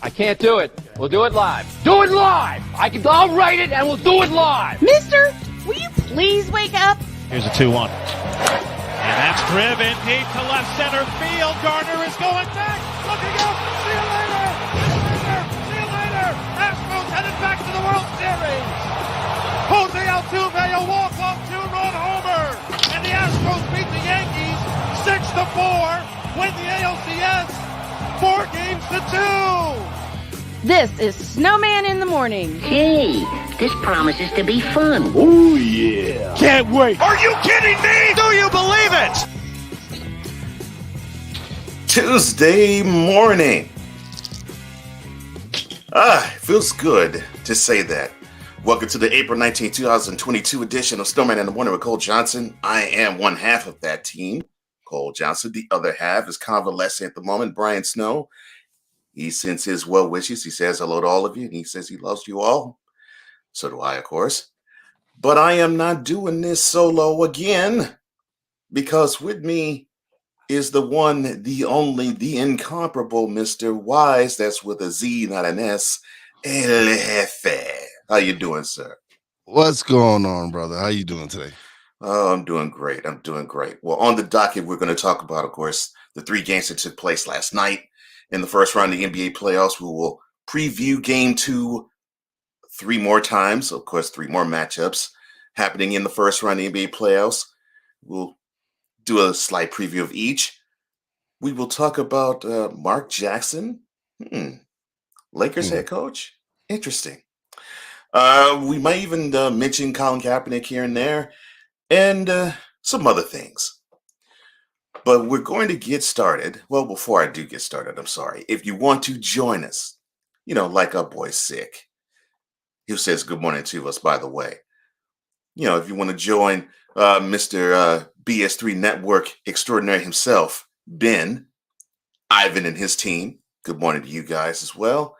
I can't do it. We'll do it live. Do it live! I'll write it and we'll do it live! Mister, will you please wake up? Here's a 2-1. And that's driven deep to left center field. Gardner is going back. Looking up. See you later. See you later. Astros headed back to the World Series. Jose Altuve, a walk-off two-run homer. And the Astros beat the Yankees 6-4. Win the ALCS 4-2. This is Snowman in the Morning. Hey, this promises to be fun. Oh, yeah. Can't wait. Are you kidding me? Do you believe it? Tuesday morning. It feels good to say that. Welcome to the April 19, 2022 edition of Snowman in the Morning with Cole Johnson. I am one half of that team, Cole Johnson. The other half is convalescent at the moment, Brian Snow. He sends his well wishes. He says hello to all of you, and he says he loves you all. So do I, of course. But I am not doing this solo again, because with me is the one, the only, the incomparable Mr. Wise. That's with a Z, not an S. El Jefe. How you doing, sir? What's going on, brother? How you doing today? Oh, I'm doing great. Well, on the docket, we're going to talk about, of course, the 3 games that took place last night. In the first round of the NBA playoffs, we will preview Game 2 3 more times. Of course, 3 more matchups happening in the first round of the NBA playoffs. We'll do a slight preview of each. We will talk about Mark Jackson, Lakers head coach. Interesting. We might even mention Colin Kaepernick here and there, and some other things. But we're going to get started. Well, before I do get started, I'm sorry. If you want to join us, like our boy Sick, who says good morning to us, by the way. If you want to join Mr. BS3 Network extraordinary himself, Ben, Ivan, and his team, good morning to you guys as well.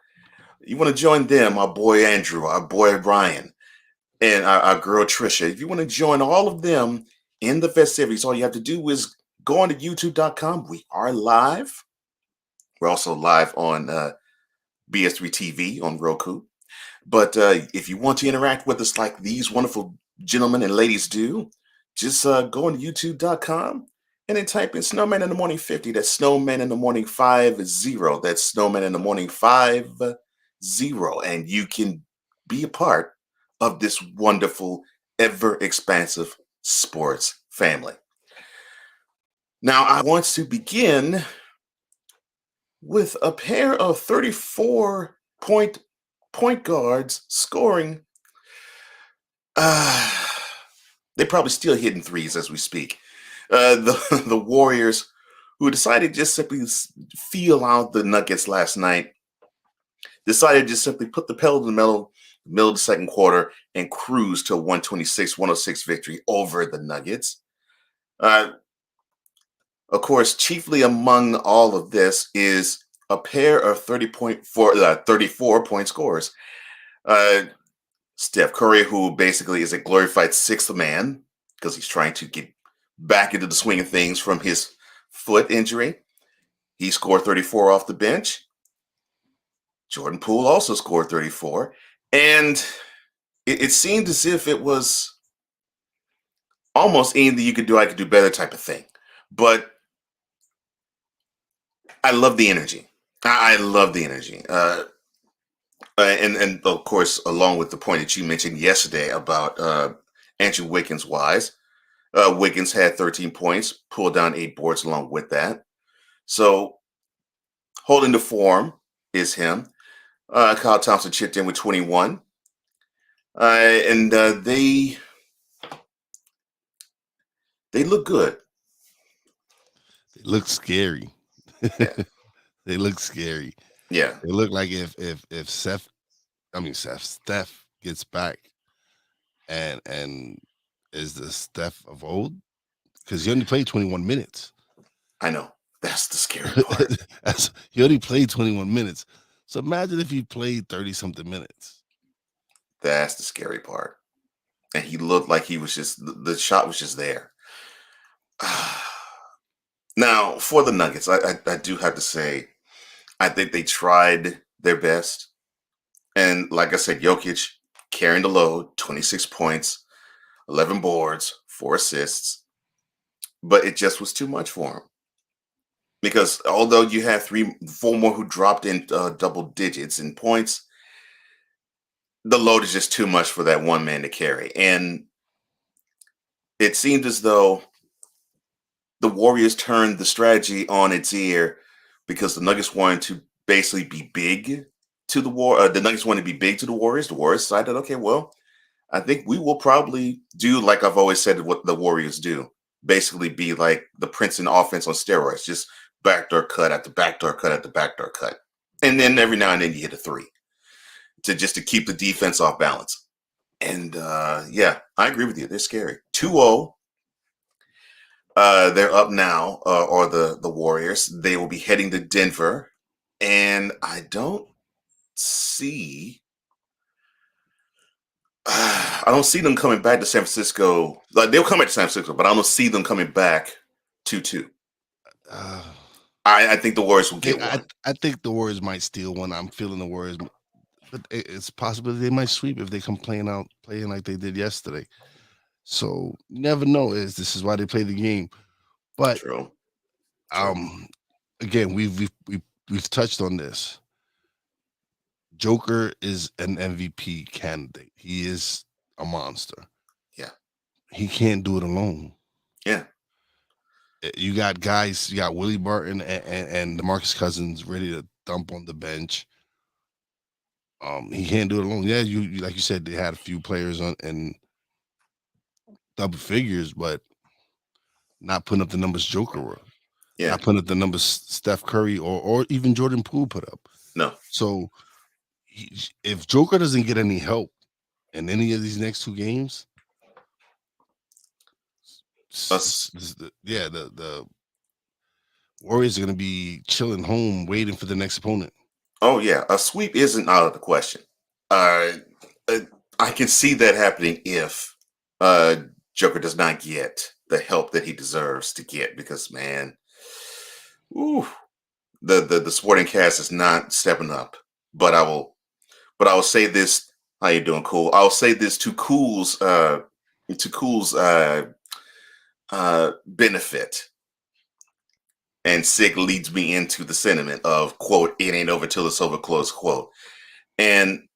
You want to join them, our boy Andrew, our boy Brian, and our girl Trisha. If you want to join all of them in the festivities, all you have to do is go on to youtube.com. We are live. We're also live on BS3 TV on Roku. But if you want to interact with us like these wonderful gentlemen and ladies do, just go on to youtube.com and then type in Snowman in the Morning 50. That's Snowman in the Morning 50. That's Snowman in the Morning 50. And you can be a part of this wonderful, ever-expansive sports family. Now, I want to begin with a pair of 34-point guards scoring. They're probably still hitting threes as we speak. The Warriors, who decided just simply feel out the Nuggets last night, decided to just simply put the pedal to the middle of the second quarter and cruise to a 126-106 victory over the Nuggets. Of course, chiefly among all of this is a pair of 34-point scorers. Steph Curry, who basically is a glorified sixth man because he's trying to get back into the swing of things from his foot injury. He scored 34 off the bench. Jordan Poole also scored 34. And it seemed as if it was almost anything you could do, I could do better type of thing. But I love the energy. I love the energy. And of course, along with the point that you mentioned yesterday about Andrew Wiggins Wise, Wiggins had 13 points, pulled down 8 boards along with that. So holding the form is him. Kyle Thompson chipped in with 21. And they look good. They look scary. Yeah. They look scary. Yeah. They look like if Steph gets back and is the Steph of old, because he only played 21 minutes. I know. That's the scary part. He only played 21 minutes. So imagine if he played 30-something minutes. That's the scary part. And he looked like he was just, the shot was just there. Now, for the Nuggets, I do have to say, I think they tried their best. And like I said, Jokic carrying the load, 26 points, 11 boards, 4 assists. But it just was too much for him. Because although you had 4 more who dropped in double digits in points, the load is just too much for that one man to carry. And it seemed as though the Warriors turned the strategy on its ear because the Nuggets wanted to basically be big to the Nuggets wanted to be big to the Warriors. The Warriors decided, okay, well, I think we will probably do like I've always said what the Warriors do. Basically be like the Princeton offense on steroids, just backdoor cut at the backdoor cut at the backdoor cut. And then every now and then you hit a 3 to keep the defense off balance. And yeah, I agree with you. They're scary. 2-0. They're up now, or the Warriors. They will be heading to Denver. And I don't see them coming back to San Francisco. Like, they'll come back to San Francisco, but I don't see them coming back 2-2. I think the Warriors will get one. I think the Warriors might steal one. I'm feeling the Warriors, but it's possible they might sweep if they come playing like they did yesterday. So you never know. This is why they play the game. But True. Again, we've touched on this. Joker is an MVP candidate. He is a monster. Yeah. He can't do it alone. Yeah. You got guys, you got Willie Barton and DeMarcus Cousins ready to dump on the bench. He can't do it alone. Yeah, you like you said, they had a few players in double figures, but not putting up the numbers Joker were. Yeah. Not putting up the numbers Steph Curry or even Jordan Poole put up. No. So if Joker doesn't get any help in any of these next 2 games, the Warriors are going to be chilling home, waiting for the next opponent. Oh yeah, a sweep isn't out of the question. I can see that happening if Joker does not get the help that he deserves to get, because man, the sporting cast is not stepping up. But I will say this. How you doing, Cool? I'll say this to Cool's benefit. And Sig leads me into the sentiment of, quote, "It ain't over till it's over," close quote. And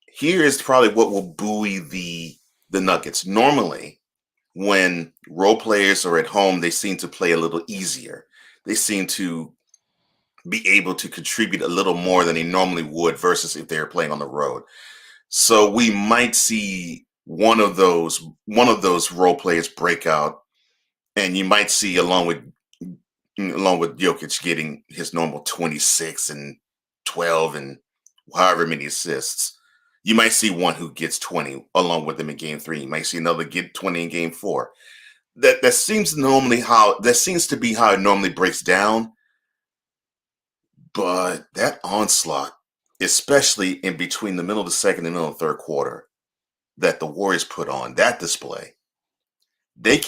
here is probably what will buoy the Nuggets. Normally, when role players are at home, they seem to play a little easier. They seem to be able to contribute a little more than they normally would versus if they're playing on the road. So we might see one of those role players break out, and you might see along with Jokic getting his normal 26 and 12 and however many assists. You might see one who gets 20 along with them in game 3. You might see another get 20 in game 4. That seems to be how it normally breaks down. But that onslaught, especially in between the middle of the second and middle of the third quarter, that the Warriors put on, that display, they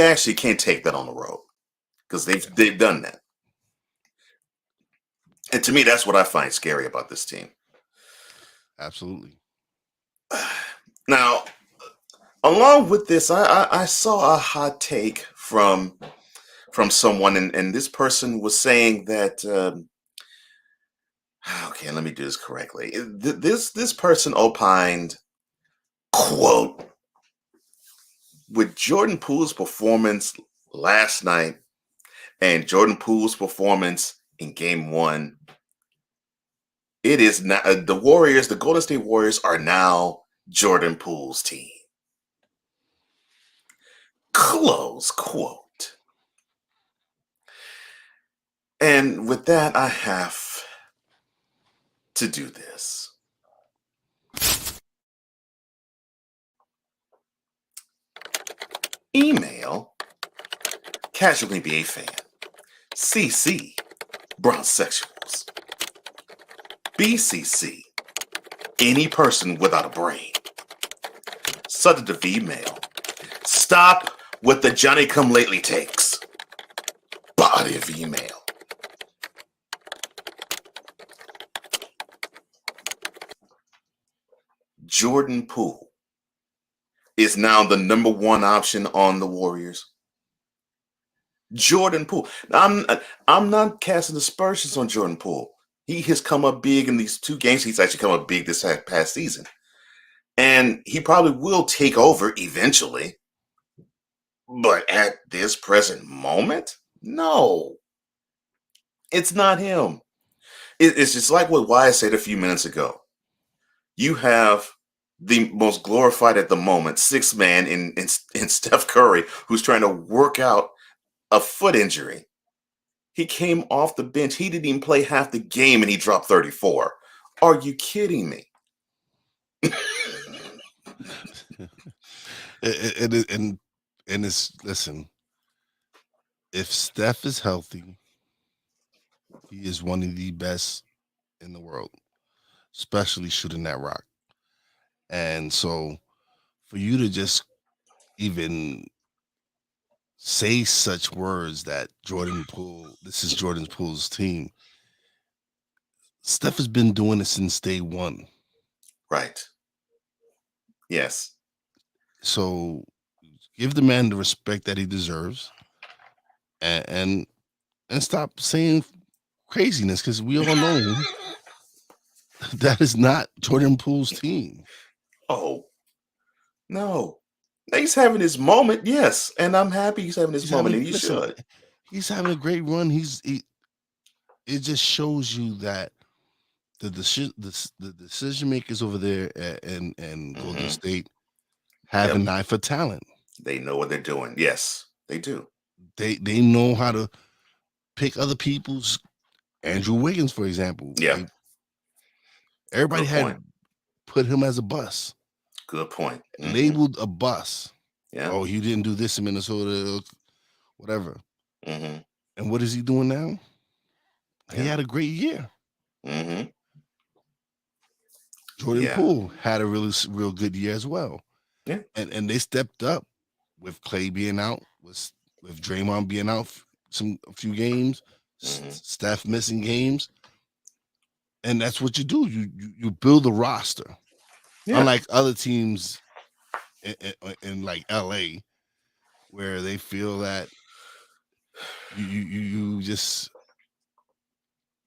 actually can't take that on the road, because they've done that. And to me, that's what I find scary about this team. Absolutely. Now, along with this, I saw a hot take from someone, and this person was saying that. Okay, let me do this correctly. This person opined, quote, "With Jordan Poole's performance last night and Jordan Poole's performance in game 1, it is not the Warriors. The Golden State Warriors are now Jordan Poole's team." Close quote. And with that, I have to do this. Email Casual NBA Fan, CC Bronzesexuals, BCC any person without a brain. Subject of email: stop with the Johnny Come Lately takes. Body of email: Jordan Poole is now the number one option on the Warriors. Jordan Poole. Now, I'm not casting aspersions on Jordan Poole. He has come up big in these 2 games. He's actually come up big this past season. And he probably will take over eventually. But at this present moment, no. It's not him. It's just like what Wyatt said a few minutes ago. You have the most glorified at the moment 6th man in Steph Curry, who's trying to work out a foot injury. He came off the bench. He didn't even play half the game and he dropped 34. Are you kidding me? and it's, listen, if Steph is healthy, he is one of the best in the world, especially shooting that rock. And so for you to just even say such words that this is Jordan Poole's team. Steph has been doing it since day one. Right. Yes. So give the man the respect that he deserves, and stop saying craziness, because we all know that is not Jordan Poole's team. Oh, no. He's having his moment, yes, and I'm happy he's having his moment, and he should. He's having a great run. It just shows you that the decision makers over there and Golden State have an eye for talent. They know what they're doing. Yes, they do. They know how to pick other people's. Andrew Wiggins, for example. Yeah. Everybody had put him as a bust. Good point. Labeled a bust. Yeah. Oh, you didn't do this in Minnesota, whatever. Mm-hmm. And what is he doing now? Yeah. He had a great year. Mm-hmm. Jordan Poole had a real good year as well. Yeah. And they stepped up with Clay being out, with Draymond being out a few games, Steph missing games. And that's what you do. You build a roster. Yeah. Unlike other teams in like LA, where they feel that you just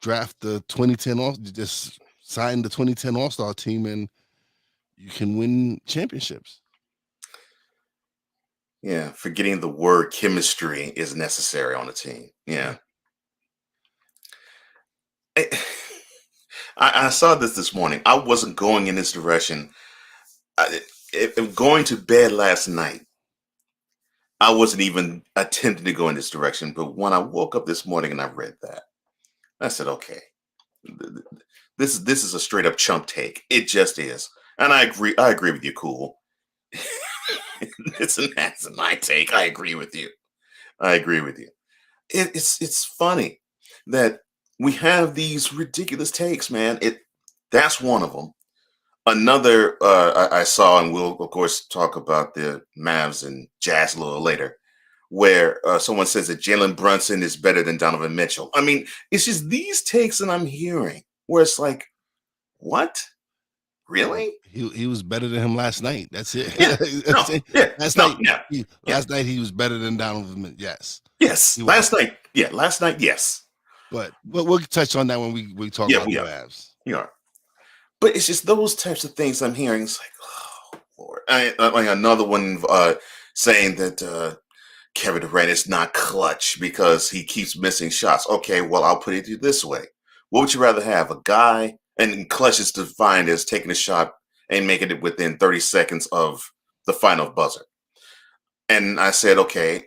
draft the 2010 you just sign the 2010 All-Star team and you can win championships. Yeah, forgetting the word chemistry is necessary on a team. Yeah. I saw this morning. I wasn't going in this direction. Going to bed last night, I wasn't even attempting to go in this direction. But when I woke up this morning and I read that, I said, okay, this is a straight up chump take. It just is. And I agree with you, Cool. It's an asinine take. I agree with you. It's funny that we have these ridiculous takes, man. That's one of them. Another I saw, and we'll of course talk about the Mavs and Jazz a little later, where someone says that Jalen Brunson is better than Donovan Mitchell. I mean, it's just these takes that I'm hearing where it's like, what? Really? He was better than him last night. That's it. Yeah. Last night he was better than Donovan. Yes. Yes. Last night. Yes. But we'll touch on that when we talk about the Mavs. Yeah. But it's just those types of things I'm hearing. It's like, oh Lord. Like another one saying that Kevin Durant is not clutch because he keeps missing shots. Okay, well, I'll put it to you this way. What would you rather have? A guy, and clutch is defined as taking a shot and making it within 30 seconds of the final buzzer. And I said, okay,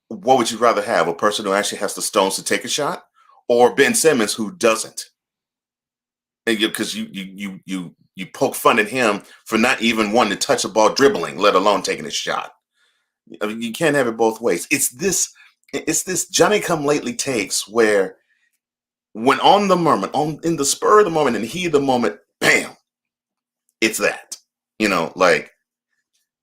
what would you rather have? A person who actually has the stones to take a shot, or Ben Simmons who doesn't? Because you poke fun at him for not even wanting to touch the ball dribbling, let alone taking a shot. I mean, you can't have it both ways. It's this Johnny come lately takes where when on the moment, in the spur of the moment, and heat of the moment, bam, it's that. Like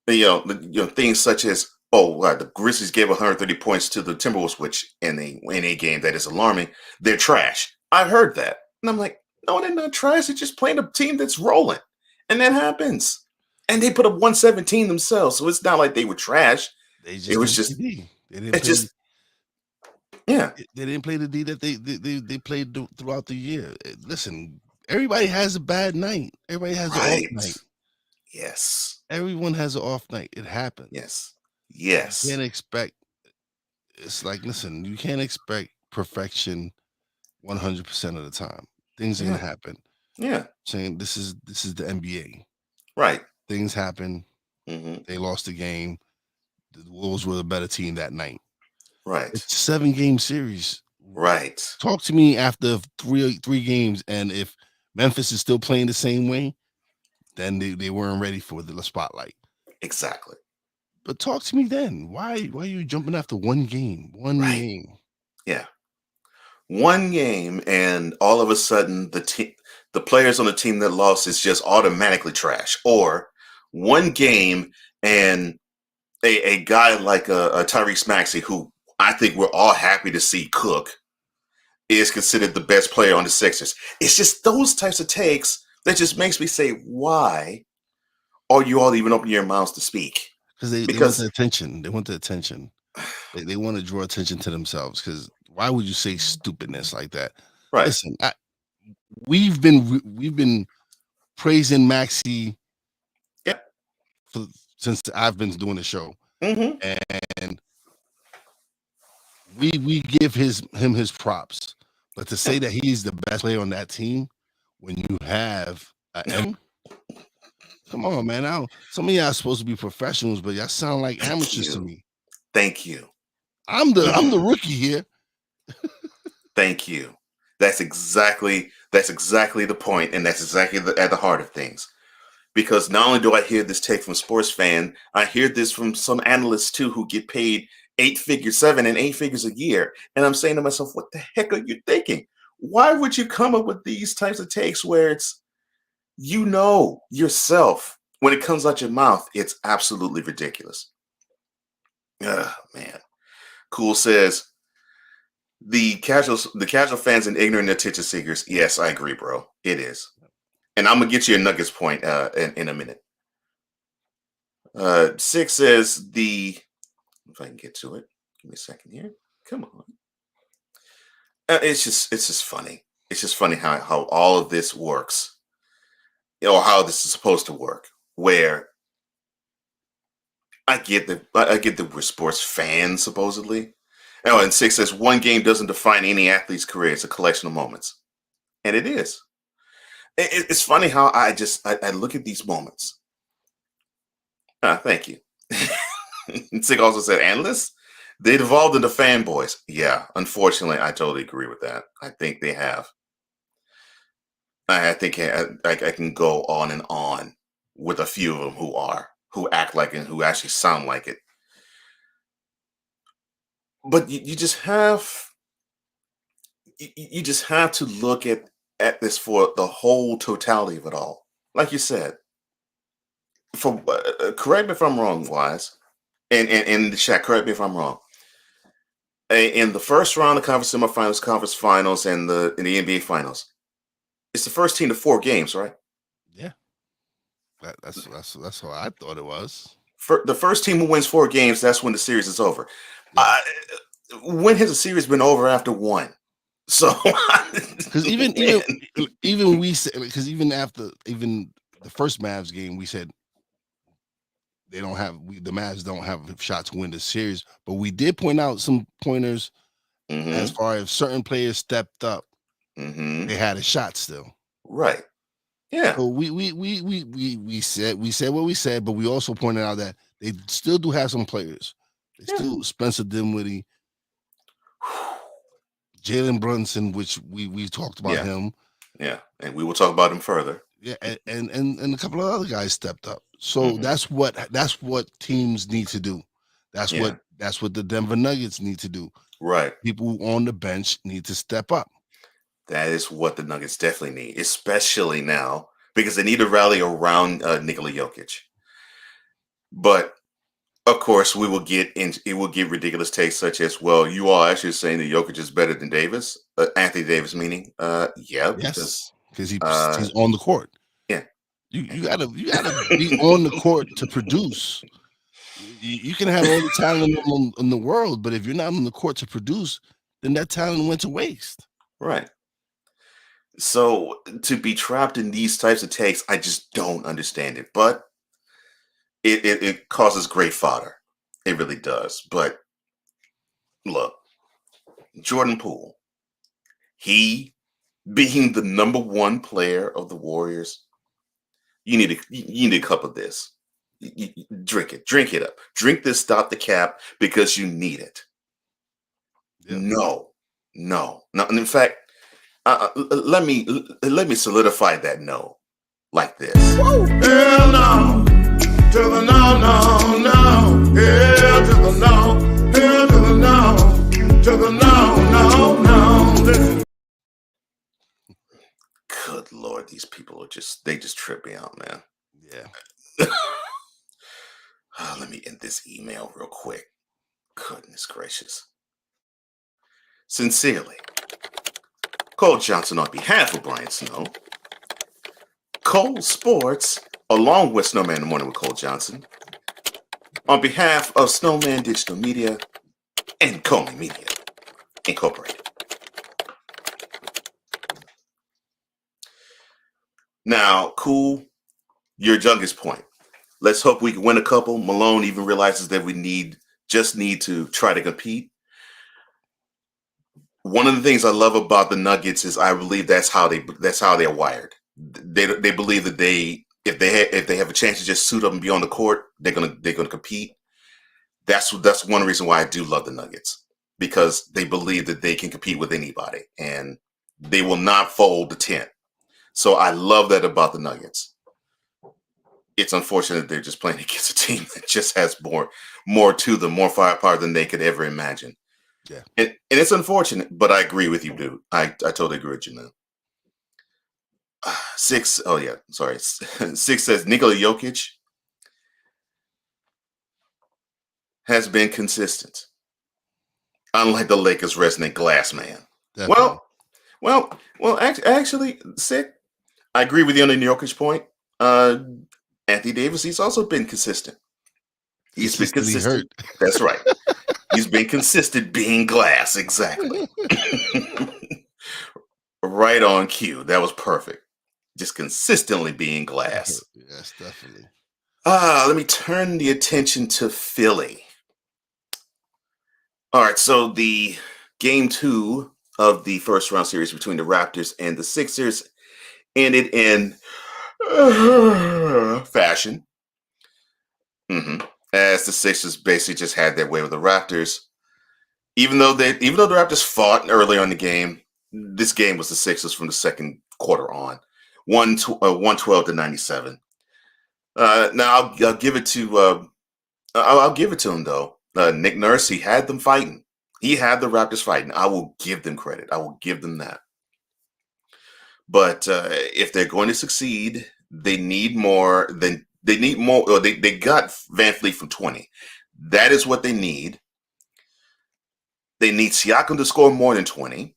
things such as, the Grizzlies gave 130 points to the Timberwolves, which in a game that is alarming. They're trash. I heard that, and I'm like, no, they're not trash. They're just playing a team that's rolling, and that happens. And they put up 117 themselves, so it's not like they were trash. They It just was didn't just, play D. They didn't it play. just, yeah, They didn't play the D that they played throughout the year. Listen, everybody has a bad night. Everybody has an off right. night. Yes, Everyone has an off night. It happens. yes, You yes, can't expect. It's like, listen, you can't expect perfection 100% of the time. Things are gonna yeah, happen. yeah, Saying this is the NBA. right. Things happen. Hmm. They lost the game. The Wolves were the better team that night. Right, It's a 7-game series. right, Talk to me after three games, and if Memphis is still playing the same way, then they weren't ready for the spotlight. exactly, But talk to me then. Why are you jumping after one game? One right, game. yeah. One game, and all of a sudden, the players on the team that lost is just automatically trash. Or one game, and a guy like a Tyrese Maxey, who I think we're all happy to see cook, is considered the best player on the Sixers. It's just those types of takes that just makes me say, why are you all even opening your mouths to speak? Because they want the Because attention. They want the attention. They want to draw attention to themselves. Because why would you say stupidness like that? right, Listen, we've been praising Maxi yeah, since I've been doing the show, mm-hmm, and we give him his props. But to yeah, say that he's the best player on that team when you have come on, man. Now some of y'all are supposed to be professionals, but y'all sound like thank amateurs to you, me. thank you, I'm the rookie here. thank you. That's exactly the point, and that's exactly at the heart of things. Because not only do I hear this take from sports fan, I hear this from some analysts too who get paid 7 and 8 figures a year. And I'm saying to myself, what the heck are you thinking? Why would you come up with these types of takes where it's, yourself, when it comes out your mouth, it's absolutely ridiculous. Man. Cool says, the casual fans and ignorant attention seekers. Yes, I agree, bro. It is. And I'm gonna get you a Nuggets point in a minute. 6 says if I can get to it, give me a second here. Come on. It's just funny. It's just funny how all of this works, or how this is supposed to work. Where I get that we're sports fans supposedly. Oh, and 6 says one game doesn't define any athlete's career. It's a collection of moments, and it is. It's funny how I look at these moments. Thank you. Sig also said analysts. They devolved into fanboys. Yeah, unfortunately, I totally agree with that. I think they have. I think I can go on and on with a few of them who act like it and who actually sound like it. But you just have to look at this for the whole totality of it all. Like you said, correct me if I'm wrong, Wise, and in the chat, correct me if I'm wrong. In the first round of conference semifinals, conference finals, and in the NBA finals, it's the first team to 4 games, right? Yeah, that's how I thought it was. The first team who wins 4 games, that's when the series is over. Yeah. When has a series been over after one? So, Because even we said, because even after the first Mavs game, we said the Mavs don't have a shot to win the series, but we did point out some pointers as hmm far as certain players stepped up, hmm they had a shot still. right, yeah, So we said what we said, but we also pointed out that they still do have some players. They yeah. still Spencer Dinwiddie, Jalen Brunson, which we talked about Yeah. him. Yeah, and we will talk about him further. Yeah, and a couple of other guys stepped up. So Mhm. that's what teams need to do. That's Yeah. what the Denver Nuggets need to do. Right. People on the bench need to step up. That is what the Nuggets definitely need, especially now, because they need to rally around Nikola Jokic. But of course, it will get ridiculous takes such as, well, you all actually saying that Jokic is better than Davis, Anthony Davis, meaning, yeah, Yes, because uh, he's on the court. yeah, You gotta be on the court to produce. You can have all the talent in the world, but if you're not on the court to produce, then that talent went to waste. Right. So to be trapped in these types of takes, I just don't understand it. But it causes great fodder. It really does. But look, Jordan Poole, he being the number one player of the Warriors, you need a cup of this. Drink it up. Drink this, stop the cap, because you need it. Yep. No. And in fact, let me solidify that no like this. Hell no, to the no, no, no. Hell to the no, hell to the no, to the no, no, no. Listen. Good Lord, these people they just trip me out, man. Yeah. Let me end this email real quick. Goodness gracious. Sincerely, Cole Johnson on behalf of Brian Snow, Cole Sports, along with Snowman in the Morning with Cole Johnson, on behalf of Snowman Digital Media and Comey Media Incorporated. Now, cool, your youngest point. Let's hope we can win a couple. Malone even realizes that we just need to try to compete. One of the things I love about the Nuggets is I believe that's how they're wired. They believe that if they have a chance to just suit up and be on the court, they're gonna compete. That's one reason why I do love the Nuggets, because they believe that they can compete with anybody and they will not fold the tent. So I love that about the Nuggets. It's unfortunate they're just playing against a team that just has more to them, more firepower than they could ever imagine. Yeah. And it's unfortunate, but I agree with you, dude. I totally agree with you, man. 6, oh yeah, sorry. 6 says Nikola Jokic has been consistent, unlike the Lakers' resident glass man. Definitely. Well, actually, 6, I agree with you on the Jokic point. Anthony Davis, he's also been consistent. He's been consistent. Hurt. That's right. He's been consistent being glass. Exactly. Right on cue. That was perfect. Just consistently being glass. Yes, definitely. Let me turn the attention to Philly. All right, so the game 2 of the first round series between the Raptors and the Sixers ended in fashion. As the Sixers basically just had their way with the Raptors. Even though the Raptors fought earlier in the game, this game was the Sixers from the second quarter on. 112 to 97. Now I'll give it to I'll give it to him though. Nick Nurse, he had them fighting. He had the Raptors fighting. I will give them credit. I will give them that. But if they're going to succeed, they need more. Or they got VanVleet from 20. That is what they need. They need Siakam to score more than 20.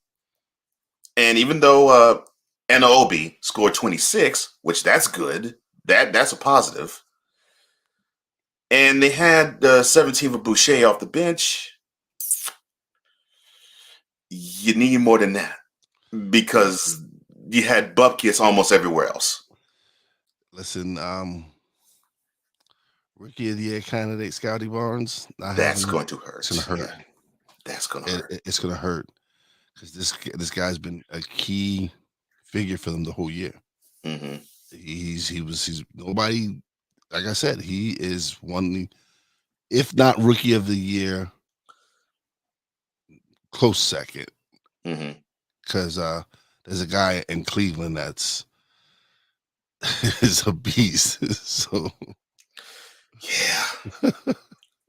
And even though Anunoby scored 26, which that's good, that's a positive. And they had 17 for Boucher off the bench. You need more than that, because you had bupkis almost everywhere else. Listen, Rookie of the Year candidate Scotty Barnes. That's going to hurt. It's going to hurt. Yeah, that's going to hurt. It's going to hurt, because this guy's been a key figure for them the whole year. Mm-hmm. He's nobody. Like I said, he is one, if not Rookie of the Year, close second. Because there's a guy in Cleveland that's is a beast. So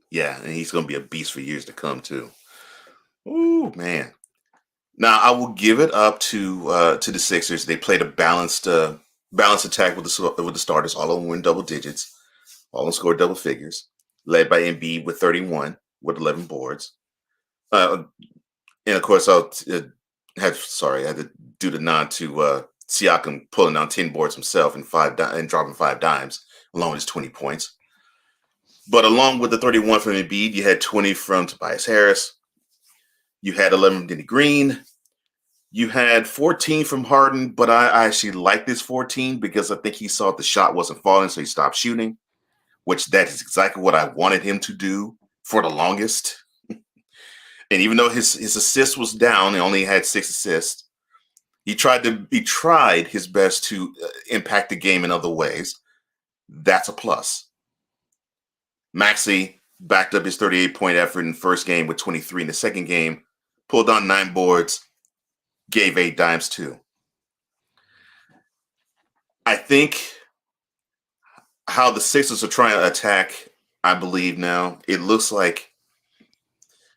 yeah, and he's going to be a beast for years to come too. Ooh, man. Now I will give it up to the Sixers. They played a balanced attack with the starters. All of them were in double digits. All of them scored double figures. Led by Embiid with 31 with 11 boards. And of course, I had to do the nod to Siakam pulling down 10 boards himself and dropping 5 dimes along with his 20 points. But along with the 31 from Embiid, you had 20 from Tobias Harris. You had 11 from Denny Green. You had 14 from Harden, but I actually like this 14 because I think he saw the shot wasn't falling, so he stopped shooting, which that is exactly what I wanted him to do for the longest. And even though his assist was down, he only had 6 assists. He tried his best to impact the game in other ways. That's a plus. Maxey backed up his 38-point effort in the first game with 23 in the second game, pulled on 9 boards, gave 8 dimes too. I think how the Sixers are trying to attack, I believe now, it looks like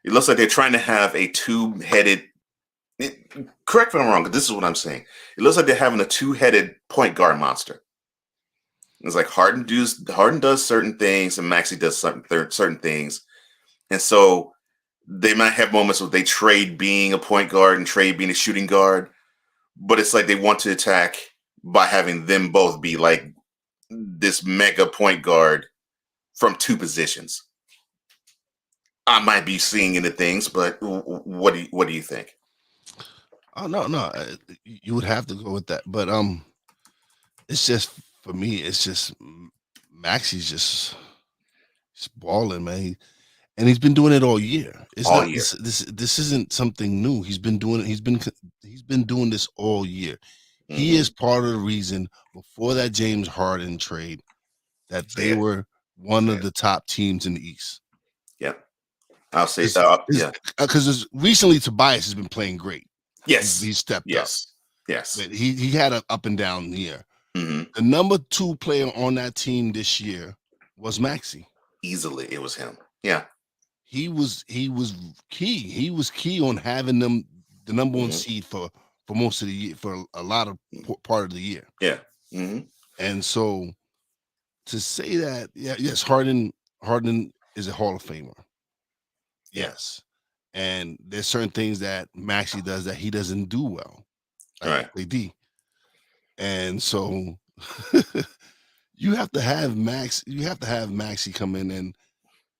they're trying to have a two-headed. Correct me if I'm wrong, but this is what I'm saying. It looks like they're having a two-headed point guard monster. It's like Harden does certain things and Maxey does certain things. And so they might have moments where they trade being a point guard and trade being a shooting guard. But it's like they want to attack by having them both be like this mega point guard from 2 positions. I might be seeing into things, but what do you think? Oh no, you would have to go with that. But it's just for me. It's just Maxey's just balling, man, and he's been doing it all year. It's All not year. this isn't something new. He's been doing it. He's been doing this all year. He is part of the reason before that James Harden trade that they were one of the top teams in the East. Yeah, I'll say because recently Tobias has been playing great. Yes, he stepped up. Yes, but he had an up and down year. Mm-hmm. The number 2 player on that team this year was Maxey. Easily, it was him. Yeah, he was key. He was key on having them the number 1 seed for most of the year, for a lot of part of the year. Yeah, and so to say that, yes, Harden is a Hall of Famer. Yes. And there's certain things that Maxey does that he doesn't do well. Like AD. And so you have to have Maxey come in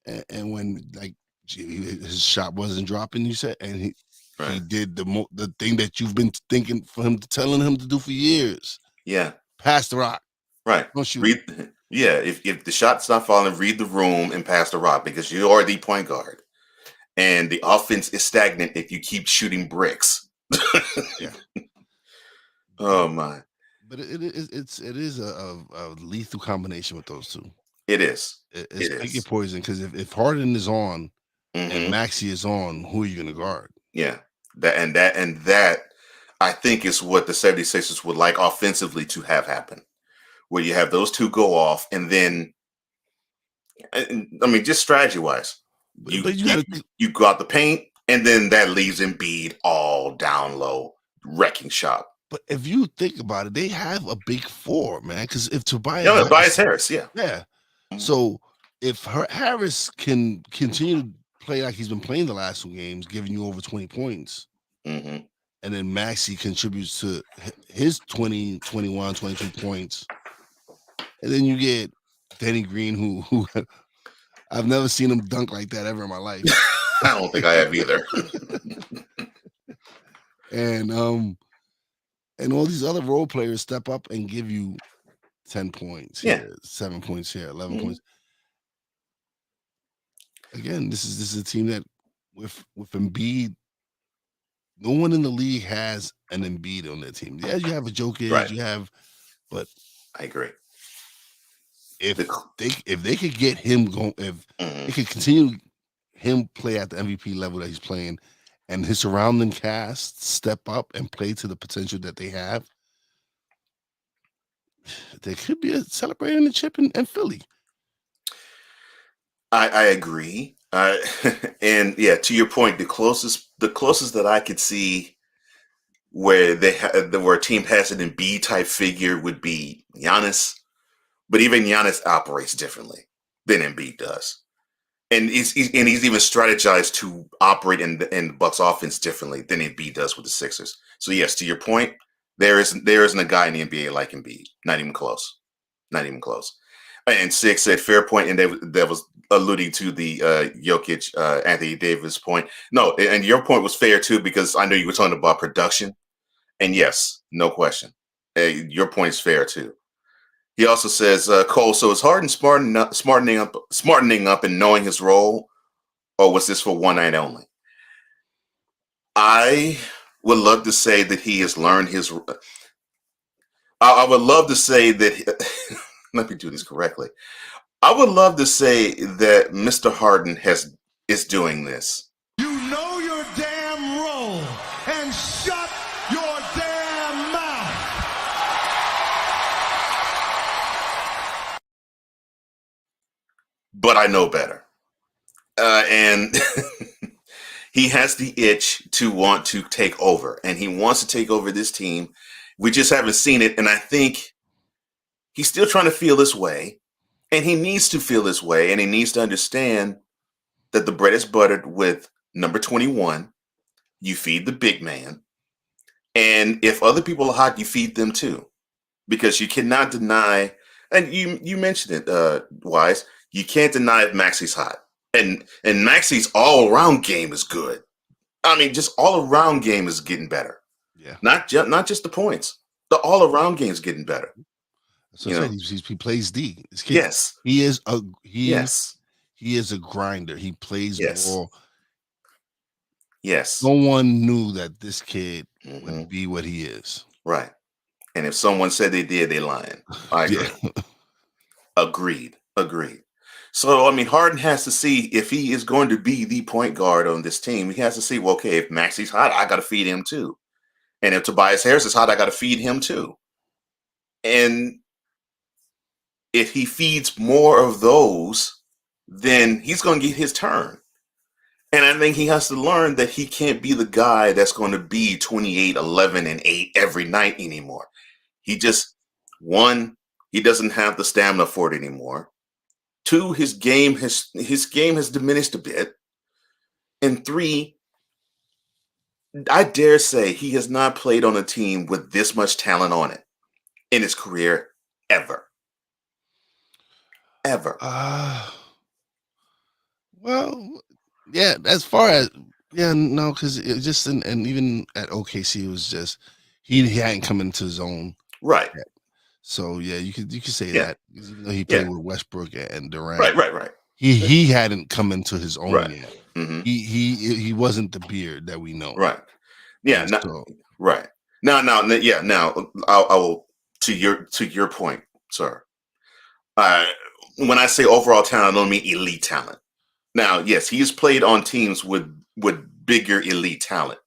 and when like his shot wasn't dropping, you said, and he did the thing that you've been thinking for him, telling him to do for years. Yeah. Pass the rock. Right. Don't shoot. If the shot's not falling, read the room and pass the rock because you are the point guard. And the offense is stagnant if you keep shooting bricks. Yeah. Oh my! But it is a lethal combination with those two. It is. It's pick poison because if Harden is on and Maxey is on, who are you going to guard? Yeah, that I think is what the 76ers would like offensively to have happen, where you have those two go off, and then I mean just strategy wise. You got the paint, and then that leaves Embiid all down low, wrecking shop. But if you think about it, they have a big 4, man. Because if Tobias Harris, yeah. So if Harris can continue to play like he's been playing the last 2 games, giving you over 20 points, and then Maxey contributes to his 20, 21, 22 points, and then you get Denny Green, who I've never seen him dunk like that ever in my life. I don't think I have either. And all these other role players step up and give you 10 points here, 7 points here, 11 points. Again, this is a team that with Embiid, no one in the league has an Embiid on their team. Yeah, you have a Jokic, but I agree. If they could get him going, if they could continue him play at the MVP level that he's playing, and his surrounding cast step up and play to the potential that they have, there could be a celebrating the chip in Philly. I agree. And to your point, the closest that I could see where where a team has an Embiid type figure would be Giannis. But even Giannis operates differently than Embiid does. And he's even strategized to operate in the Bucks offense differently than Embiid does with the Sixers. So yes, to your point, There isn't a guy in the NBA like Embiid. Not even close. Not even close. And Six said fair point, and that was alluding to the Jokic, Anthony Davis point. No, and your point was fair too, because I know you were talking about production. And yes, no question. Your point is fair too. He also says, Cole, so is Harden smartening up and knowing his role, or was this for one night only? I would love to say that he has learned his. I would love to say that. Let me do this correctly. I would love to say that Mr. Harden is doing this. You know your damn role and shut your damn mouth. But I know better. And he has the itch to want to take over. And he wants to take over this team. We just haven't seen it. And I think he's still trying to feel this way. And he needs to feel this way. And he needs to understand that the bread is buttered with number 21. You feed the big man. And if other people are hot, you feed them too. Because you cannot deny, and you mentioned it, Wise, you can't deny if Maxi's hot. And Maxi's all-around game is good. I mean, just all-around game is getting better. Yeah. Not just the points. The all-around game is getting better. So he plays D. This kid, Yes. He is a grinder. He plays ball. Yes. No one knew that this kid would be what he is. Right. And if someone said they did, they lying. I agree. Agreed. So, I mean, Harden has to see if he is going to be the point guard on this team. He has to see, well, okay, if Maxi's hot, I got to feed him too. And if Tobias Harris is hot, I got to feed him too. And if he feeds more of those, then he's going to get his turn. And I think he has to learn that he can't be the guy that's going to be 28, 11, and 8 every night anymore. He just, one, he doesn't have the stamina for it anymore. Two, his game has diminished a bit. And three, I dare say he has not played on a team with this much talent on it in his career ever. Well, yeah, as far as no, because it just and even at OKC it was just he hadn't come into his own. Right. Yet. So yeah, you could say that even though he played with Westbrook and Durant. Right. He hadn't come into his own yet. Mm-hmm. He wasn't the Beard that we know. Right. Yeah. Right. Now, I will to your point, sir. When I say overall talent, I don't mean elite talent. Now, yes, he's played on teams with bigger elite talent,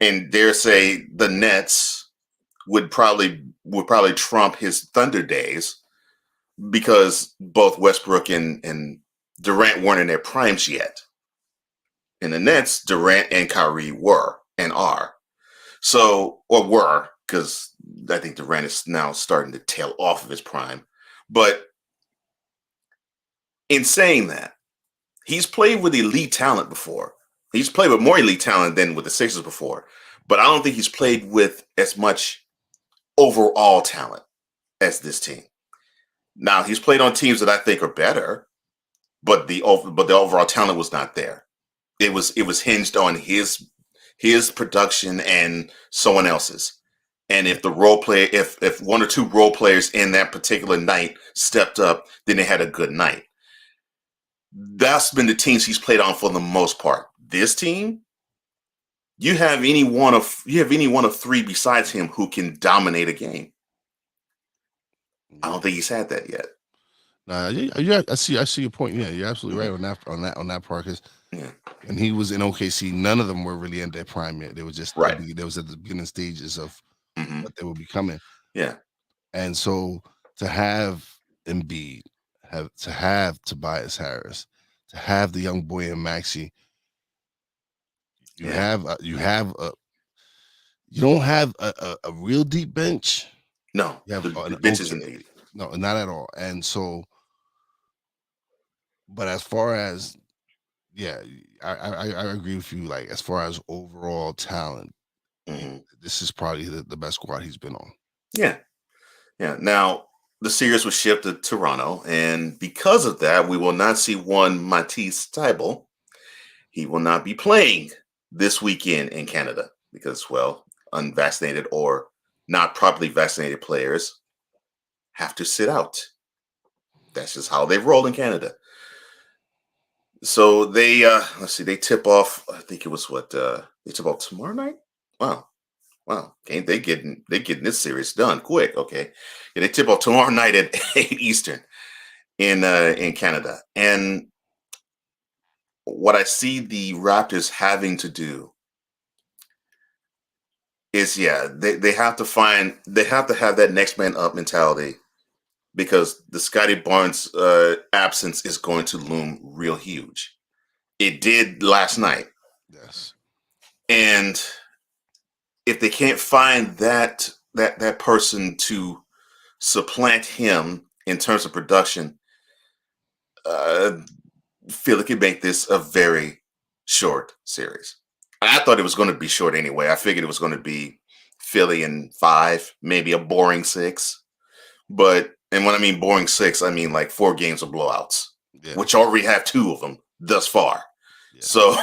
and dare say the Nets would probably trump his Thunder days because both Westbrook and Durant weren't in their primes yet. In the Nets, Durant and Kyrie were and are. So, or were, because I think Durant is now starting to tail off of his prime. But in saying that, he's played with elite talent before. He's played with more elite talent than with the Sixers before. But I don't think he's played with as much overall talent as this team. Now, he's played on teams that I think are better, but the overall talent was not there. It was hinged on his production and someone else's. And if the role player, if one or two role players in that particular night stepped up, then they had a good night. That's been the teams he's played on for the most part. This team, you have any one of three besides him who can dominate a game. I don't think he's had that yet. I see your point. Yeah, you're absolutely right on that part. Because when he was in OKC, none of them were really in their prime yet. They were just they was at the beginning stages of what they were becoming. Yeah, and so to have Embiid, to have Tobias Harris, to have the young boy in Maxey, you don't have a real deep bench. No, you have the bench isn't deep. No, not at all. And so, but as far as I agree with you. Like as far as overall talent, This is probably the best squad he's been on. Yeah. Now, the series was shipped to Toronto, and because of that, we will not see one Matisse Thybulle. He will not be playing this weekend in Canada because, well, unvaccinated or not properly vaccinated players have to sit out. That's just how they roll in Canada. So they let's see, they tip off. I think it was they tip off tomorrow night. Wow. Okay, they getting this series done quick. Okay, yeah, they tip off tomorrow night at 8 Eastern in Canada. And what I see the Raptors having to do is, they have to have that next man up mentality because the Scotty Barnes absence is going to loom real huge. It did last night. Yes. And if they can't find that person supplant him in terms of production, Philly could make this a very short series. I thought it was going to be short anyway. I figured it was going to be Philly in 5, maybe a boring 6. And when I mean boring 6, I mean like 4 games of blowouts, which already have 2 of them thus far. Yeah. So,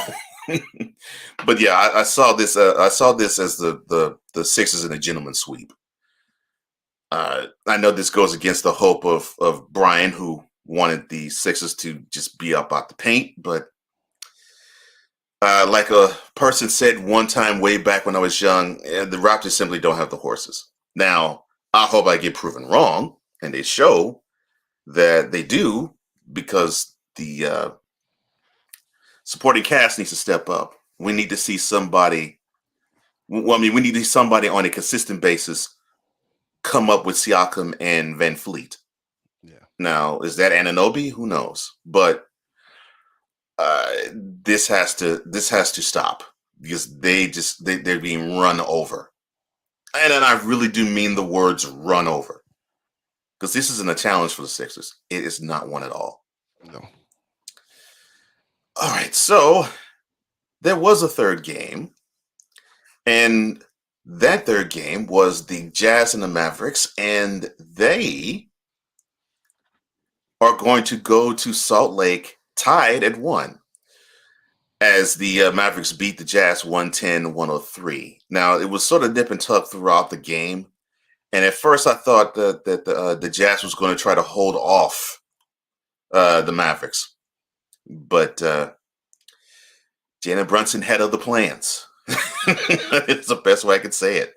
but yeah, I saw this. I saw this as the Sixers in a gentleman's sweep. I know this goes against the hope of Brian, who wanted the Sixers to just be up out the paint, but like a person said one time way back when I was young, the Raptors simply don't have the horses. Now, I hope I get proven wrong, and they show that they do, because the supporting cast needs to step up. We need to see somebody. Well, I mean, we need to see somebody on a consistent basis come up with Siakam and Van Fleet. Yeah. Now, is that Anunoby? Who knows? But this has to stop, because they're being run over, and then I really do mean the words "run over," because this isn't a challenge for the Sixers. It is not one at all. No. All right, so there was a third game, and that third game was the Jazz and the Mavericks, and they are going to go to Salt Lake tied at 1, as the Mavericks beat the Jazz 110-103. Now, it was sort of nip and tuck throughout the game, and at first I thought that the Jazz was going to try to hold off the Mavericks, but Jalen Brunson had other plans. It's the best way I could say it.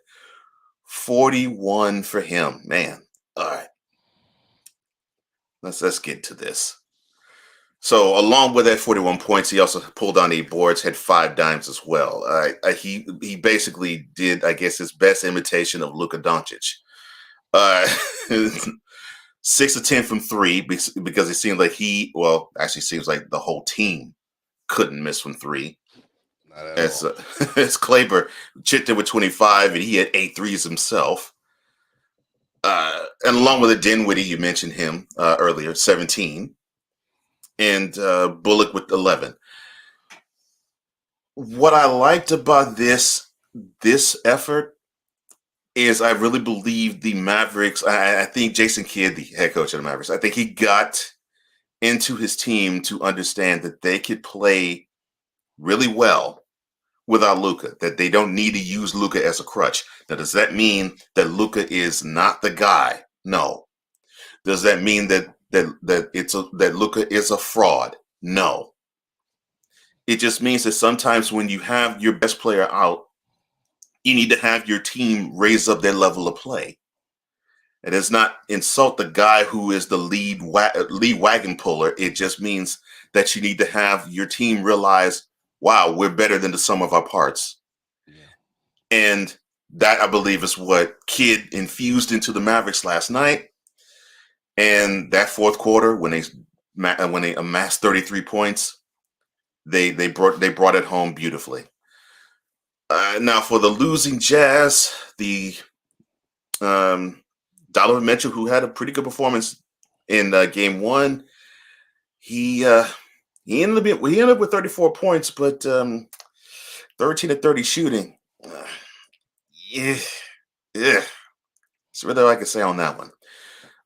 41 for him, man. All right, let's get to this. So, along with that 41 points, he also pulled down 8 boards, had 5 dimes as well. He basically did, I guess, his best imitation of Luka Doncic. 6 of 10 from 3, because it seemed like seems like the whole team couldn't miss from 3. Not at all. As Kleber chipped in with 25, and he had 8 threes himself. And along with Dinwiddie, you mentioned him earlier, 17. And Bullock with 11. What I liked about this effort is I really believe the Mavericks, I think Jason Kidd, the head coach of the Mavericks, I think he got into his team to understand that they could play really well without Luka, that they don't need to use Luka as a crutch. Now, does that mean that Luka is not the guy? No. Does that mean that Luka is a fraud? No. It just means that sometimes when you have your best player out, you need to have your team raise up their level of play. It does not insult the guy who is the lead wagon puller. It just means that you need to have your team realize, wow, we're better than the sum of our parts. Yeah. And that, I believe, is what Kidd infused into the Mavericks last night. And that fourth quarter, when they amassed 33 points, they brought it home beautifully. Now, for the losing Jazz, the Donovan Mitchell, who had a pretty good performance in game 1, he ended up with 34 points, but 13 of 30 shooting. Yeah, yeah. That's really all I can say on that one.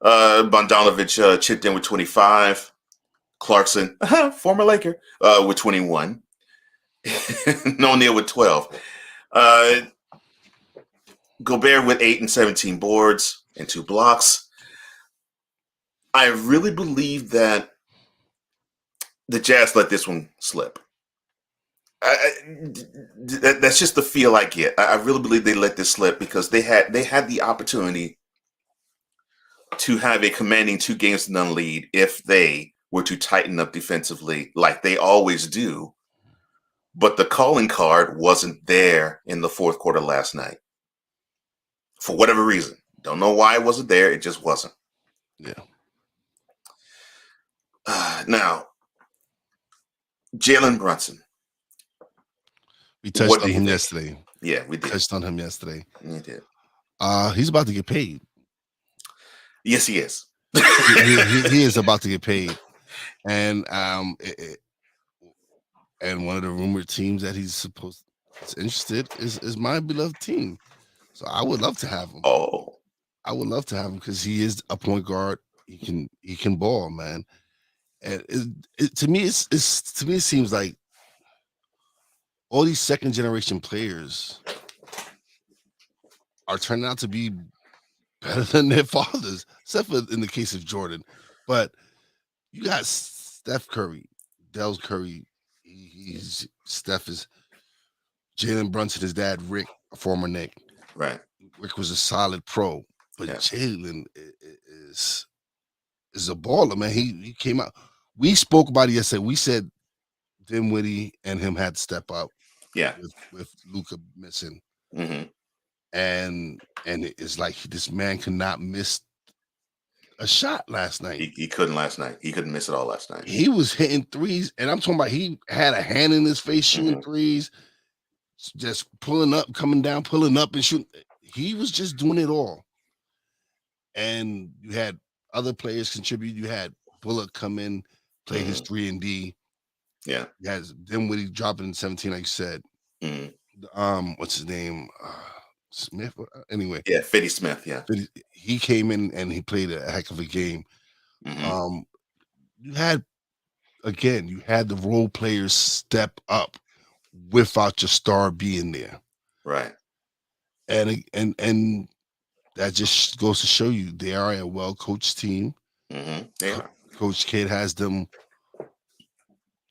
Bogdanovich chipped in with 25. Clarkson, former Laker, with 21. O'Neal with 12. Uh, Gobert with 8 and 17 boards and 2 blocks. I really believe that the Jazz let this one slip. That's just the feel I get. I really believe they let this slip because they had the opportunity to have a commanding 2-games-to-none lead if they were to tighten up defensively like they always do. But the calling card wasn't there in the fourth quarter last night. For whatever reason. Don't know why it wasn't there. It just wasn't. Yeah. Now, Jalen Brunson. We touched What on do you him think? yesterday. Yeah, we did. Touched on him yesterday. You did. He's about to get paid. Yes, he is. he is about to get paid. And and one of the rumored teams that he's interested is my beloved team. So I would love to have him. Oh. I would love to have him because he is a point guard. He can ball, man. And to me, it seems like all these second generation players are turning out to be better than their fathers, except for in the case of Jordan. But you got Steph Curry, Del Curry. He's Steph is Jalen Brunson, his dad, Rick, a former Knick. Right. Rick was a solid pro, but Yeah. Jalen is a baller, man. He came out. We spoke about it yesterday. We said Dinwiddie and him had to step up. Yeah. With Luka missing. Mm-hmm. And it's like this man could not miss a shot last night. He couldn't last night. He couldn't miss it all last night. He was hitting threes, and I'm talking about he had a hand in his face shooting threes, just pulling up, coming down, pulling up and shooting. He was just doing it all. And you had other players contribute. You had Bullock come in, play his 3 and D. Yeah. You had Dinwiddie dropping in 17, like you said. What's his name? Smith. Anyway. Yeah, Fitty Smith. Yeah. He came in and he played a heck of a game. You had the role players step up without your star being there. Right. And that just goes to show you they are a well-coached team. They are. Coach Kidd has them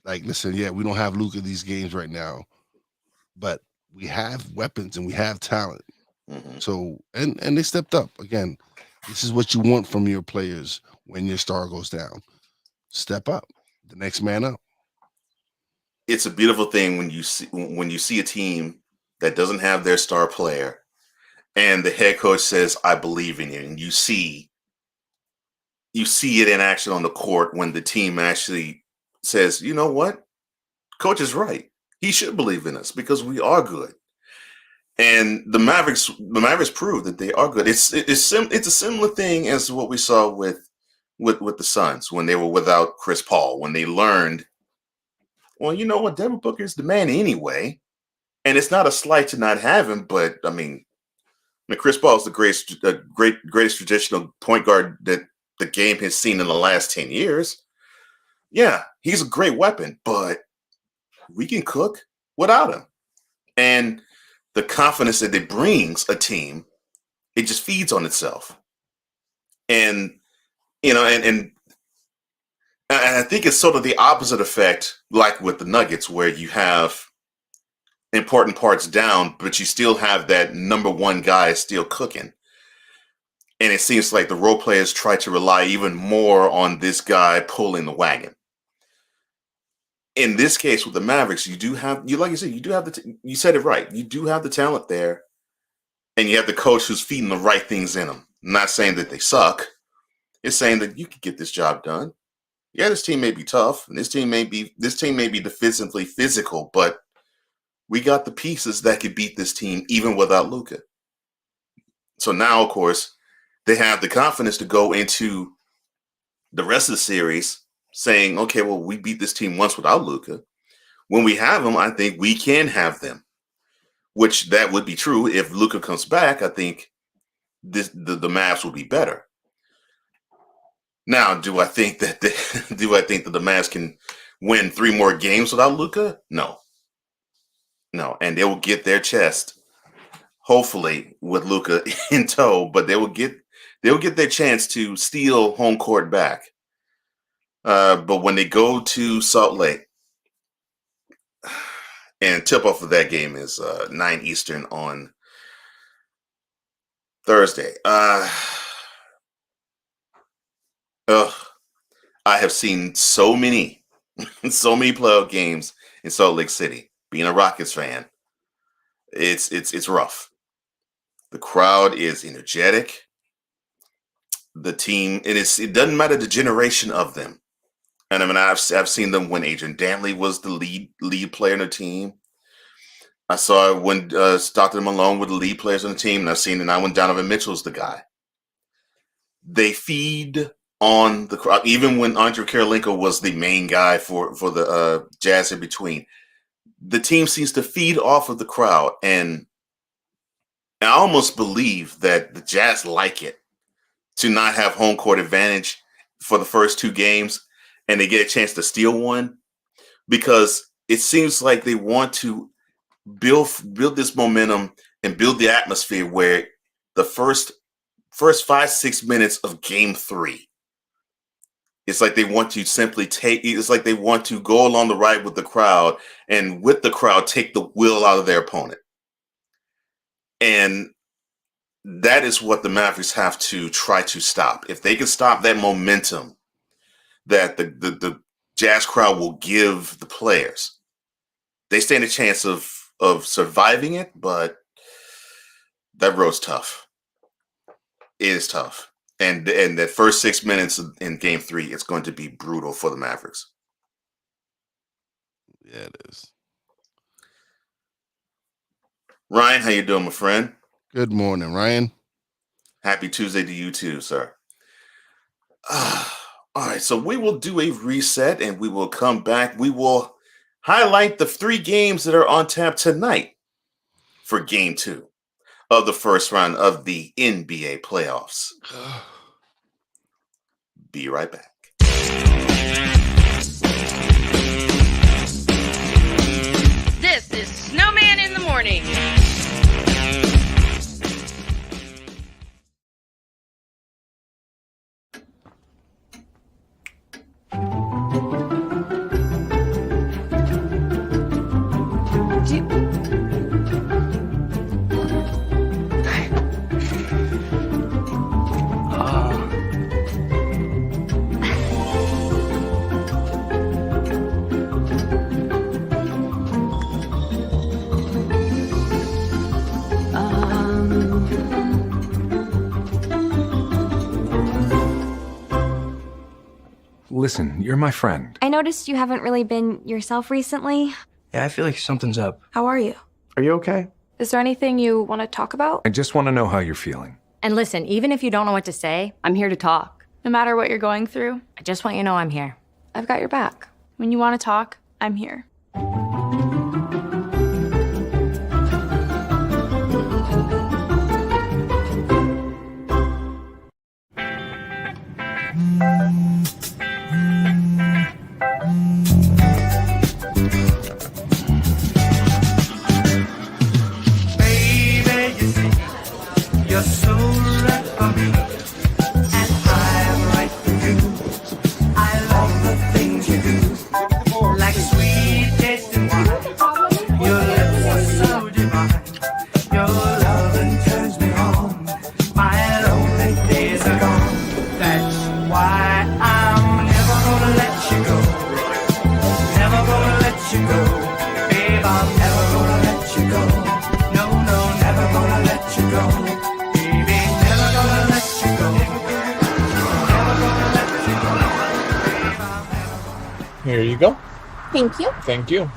like, listen, yeah, we don't have Luka these games right now, but we have weapons and we have talent. So, and they stepped up. Again, this is what you want from your players when your star goes down. Step up. The next man up. It's a beautiful thing when you see a team that doesn't have their star player and the head coach says, I believe in you. And you see it in action on the court when the team actually says, you know what? Coach is right. He should believe in us because we are good. And the Mavericks prove that they are good. It's a similar thing as what we saw with the Suns when they were without Chris Paul, when they learned, well, you know what? Devin Booker is the man anyway. And it's not a slight to not have him, but I mean, Chris Paul is the greatest traditional point guard that the game has seen in the last 10 years. Yeah, he's a great weapon, but we can cook without him. And the confidence that it brings a team, it just feeds on itself. And, and I think it's sort of the opposite effect, like with the Nuggets, where you have important parts down, but you still have that number one guy still cooking. And it seems like the role players try to rely even more on this guy pulling the wagon. In this case with the Mavericks, you do have, like you said, you do have you said it right. You do have the talent there, and you have the coach who's feeding the right things in them. I'm not saying that they suck. It's saying that you can get this job done. Yeah, this team may be tough, and this team may be defensively physical, but we got the pieces that could beat this team even without Luka. So now, of course, they have the confidence to go into the rest of the series saying, okay, well, we beat this team once without Luka. When we have them, I think we can have them. which that would be true if Luka comes back. I think the Mavs will be better. Now, do I think that the Mavs can win 3 more games without Luka? No. And they will get their chest, hopefully with Luka in tow, but they will get their chance to steal home court back. But when they go to Salt Lake, and tip-off of that game is 9 Eastern on Thursday. I have seen so many playoff games in Salt Lake City. Being a Rockets fan, it's rough. The crowd is energetic. The team, it doesn't matter the generation of them. And I mean, I've seen them when Adrian Dantley was the lead player on the team. I saw it when Stockton Malone were the lead players on the team, and I've seen it now when Donovan Mitchell's the guy. They feed on the crowd, even when Andre Karolinko was the main guy for the Jazz in between. The team seems to feed off of the crowd, and I almost believe that the Jazz like it to not have home court advantage for the first 2 games, and they get a chance to steal one, because it seems like they want to build this momentum and build the atmosphere where the first 5-6 minutes of game 3, it's like they want to it's like they want to go along the ride with the crowd, and with the crowd take the will out of their opponent. And that is what the Mavericks have to try to stop. If they can stop that momentum that the Jazz crowd will give the players, they stand a chance of surviving it, but that road's tough. It is tough. And that first 6 minutes in game 3, it's going to be brutal for the Mavericks. Yeah, it is. Ryan, how you doing, my friend? Good morning, Ryan. Happy Tuesday to you too, sir. All right, so we will do a reset and we will come back. We will highlight the 3 games that are on tap tonight for game 2 of the first round of the NBA playoffs. Be right back. This is Snowman in the Morning. Listen, you're my friend. I noticed you haven't really been yourself recently. Yeah, I feel like something's up. How are you? Are you okay? Is there anything you want to talk about? I just want to know how you're feeling. And listen, even if you don't know what to say, I'm here to talk. No matter what you're going through, I just want you to know I'm here. I've got your back. when you want to talk, I'm here. You're so right for me, and I'm right for you. I love the things you do, like sweet tasting wine. Your lips are so divine. Your loving turns me on. My lonely days are gone. That's why I'm never gonna let you go. Never gonna let you go, babe. I'm never gonna let you go. No, no, never gonna let you go. Here you go. Thank you. Thank you.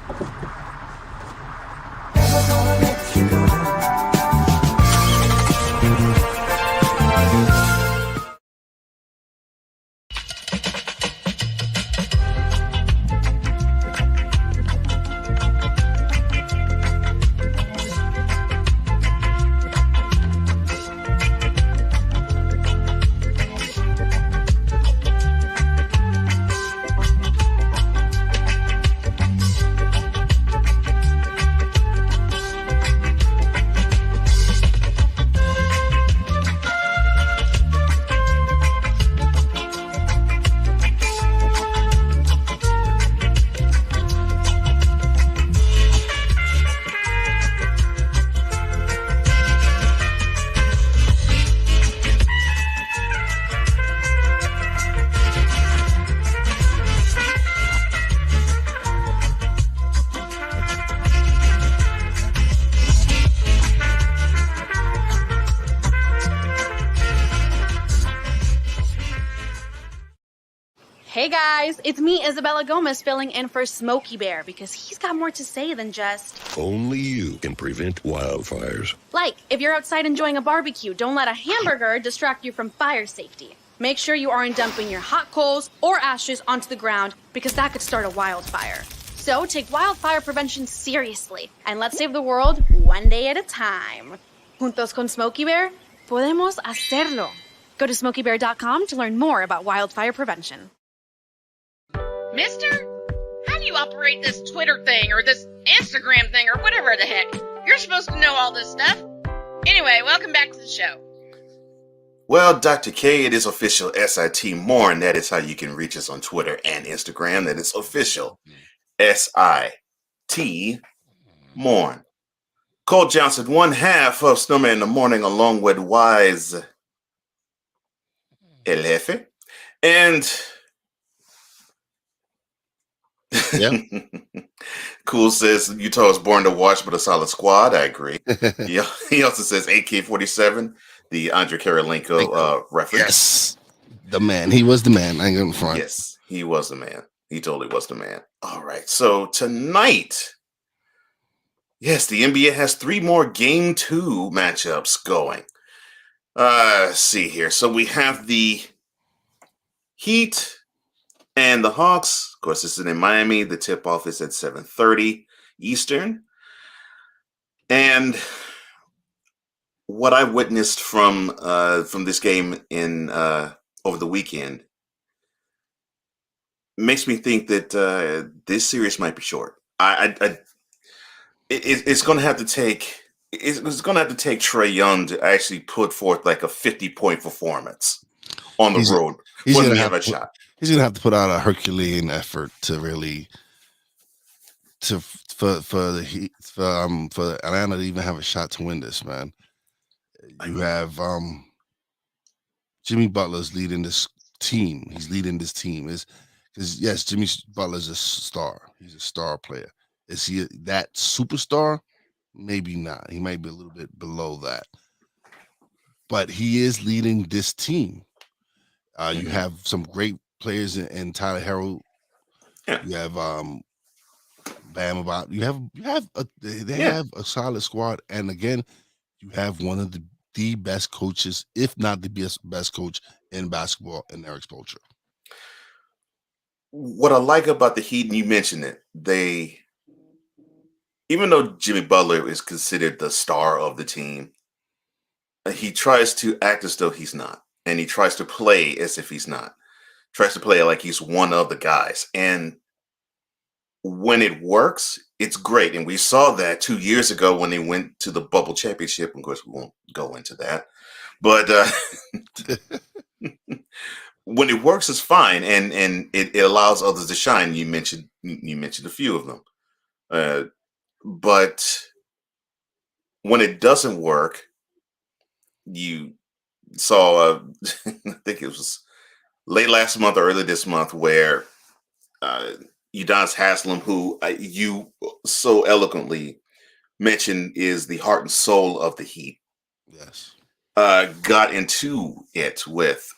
Hey guys, it's me, Isabella Gomez, filling in for Smokey Bear because he's got more to say than just... Only you can prevent wildfires. Like, if you're outside enjoying a barbecue, don't let a hamburger distract you from fire safety. Make sure you aren't dumping your hot coals or ashes onto the ground because that could start a wildfire. So take wildfire prevention seriously and let's save the world one day at a time. Juntos con Smokey Bear, podemos hacerlo. Go to smokeybear.com to learn more about wildfire prevention. Mister, how do you operate this Twitter thing or this Instagram thing or whatever the heck? You're supposed to know all this stuff. Anyway, welcome back to the show. Well, Dr. K, it is official SIT Morn. That is how you can reach us on Twitter and Instagram. That is official SIT Morn. Cole Johnson, one half of Snowman in the Morning, along with Wise El Jefe. And Yep. Cool says Utah was born to watch, but a solid squad. I agree. He also says AK-47, the Andre Kirilenko reference. Yes. The man. He was the man. I ain't gonna front. Yes, he was the man. He totally was the man. All right. So tonight, yes, the NBA has 3 more Game 2 matchups going. Let's see here. So we have the Heat and the Hawks. Of course, this is in Miami. The tip-off is at 7:30 Eastern. And what I witnessed from this game in over the weekend makes me think that this series might be short. It's going to have to take Trae Young to actually put forth like a 50-point performance on the road for him to have a shot. He's gonna have to put out a Herculean effort to really for Atlanta to even have a shot to win this, man. You have Jimmy Butler's leading this team. He's leading this team. Is because yes, Jimmy Butler's a star. He's a star player. Is he that superstar? Maybe not. He might be a little bit below that. But he is leading this team. You have some great players in Tyler Herro. Yeah. You have Bam about. They have a solid squad, and again, you have one of the best coaches, if not the best coach in basketball, in Eric Spoelstra. What I like about the Heat, and you mentioned it, even though Jimmy Butler is considered the star of the team, he tries to act as though he's not, and he tries to play as if he's not. Tries to play like he's one of the guys, and when it works, it's great. And we saw that 2 years ago when they went to the bubble championship. Of course, we won't go into that, but when it works, it's fine, and it allows others to shine. You mentioned a few of them, but when it doesn't work, you saw. I think it was late last month or early this month where Udonis Haslem, who you so eloquently mentioned is the heart and soul of the Heat, yes, got into it with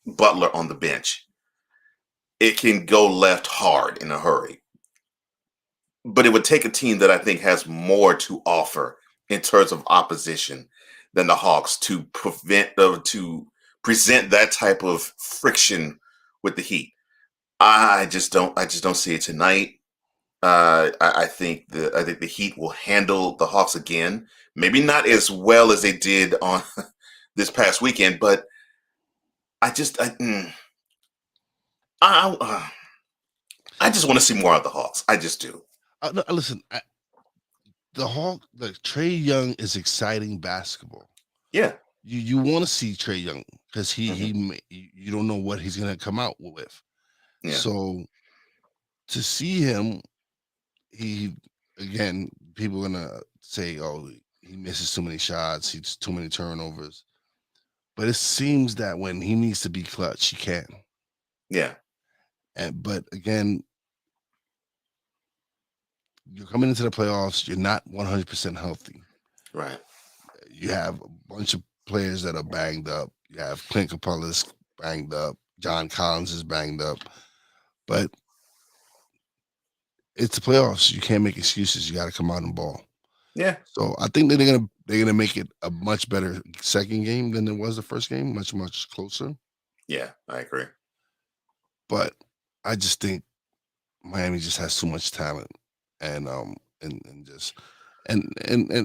Butler on the bench. It can go left hard in a hurry. But it would take a team that I think has more to offer in terms of opposition than the Hawks to present that type of friction with the Heat. I just don't see it tonight. I think the Heat will handle the Hawks again. Maybe not as well as they did on this past weekend, but I just want to see more of the Hawks. I just do. Listen, Trae Young is exciting basketball. Yeah, you want to see Trae Young because you don't know what he's gonna come out with. Yeah. So to see him, people are gonna say, "Oh, he misses too many shots. He's too many turnovers." But it seems that when he needs to be clutch, he can. Yeah. But again, you're coming into the playoffs. You're not 100% healthy. Right. You have a bunch of players that are banged up. You have Clint Capella banged up. John Collins is banged up, but it's the playoffs. You can't make excuses. You got to come out and ball. Yeah. So I think that they're gonna make it a much better second game than it was the first game. Much closer. Yeah, I agree. But I just think Miami just has too much talent, and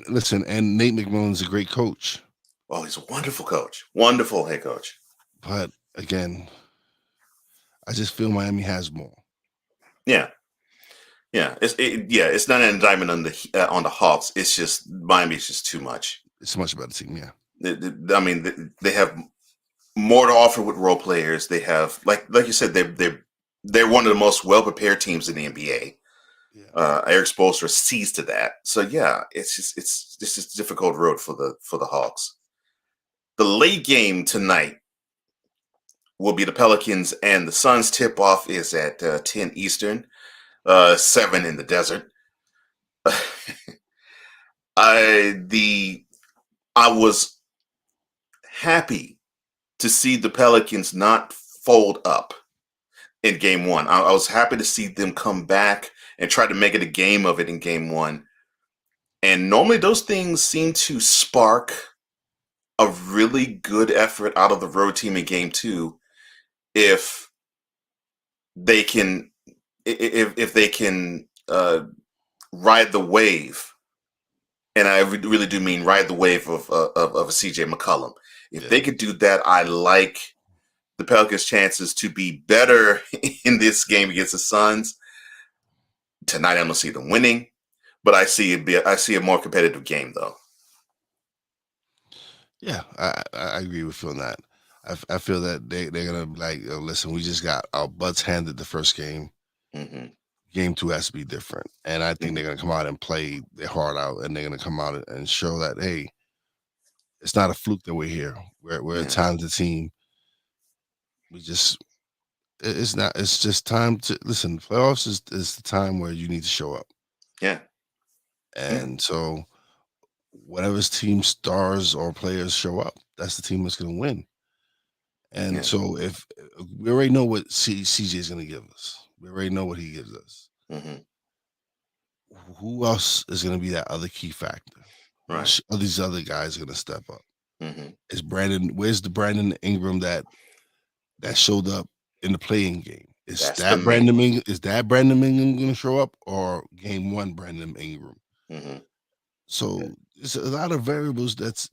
listen, and Nate McMillan's a great coach. Oh, he's a wonderful coach, wonderful head coach. But again, I just feel Miami has more. Yeah, it's not an indictment on the Hawks. It's just Miami's just too much. It's a much better team. Yeah, I mean, they have more to offer with role players. They have, like you said, they're one of the most well prepared teams in the NBA. Eric Spoelstra sees to that. So yeah, it's just a difficult road for the Hawks. The late game tonight will be the Pelicans and the Suns. Tip off is at 10 Eastern, 7 in the desert. I was happy to see the Pelicans not fold up in game one. I was happy to see them come back and try to make it a game of it in game one. And normally those things seem to spark a really good effort out of the road team in game two if they can ride the wave. And I really do mean ride the wave of a CJ McCollum. If they could do that, I like the Pelicans' chances to be better in this game against the Suns. Tonight, I don't see them winning, but I see a more competitive game, though. Yeah, I agree with you on that. I feel that they're gonna listen. We just got our butts handed the first game. Mm-hmm. Game two has to be different, and I think they're gonna come out and play their heart out, and they're gonna come out and show that hey, it's not a fluke that we're here. We're a talented team. It's not. It's just time to listen. Playoffs is the time where you need to show up. Yeah. And so, whatever's team stars or players show up, that's the team that's going to win. And so, if we already know what CJ is going to give us, we already know what he gives us. Mm-hmm. Who else is going to be that other key factor? Right. All these other guys are going to step up. Mm-hmm. Is Brandon? Where's the Brandon Ingram that showed up in the playing game? Is that Brandon Ingram going to show up, or game one Brandon Ingram? Mm-hmm. So there's a lot of variables that's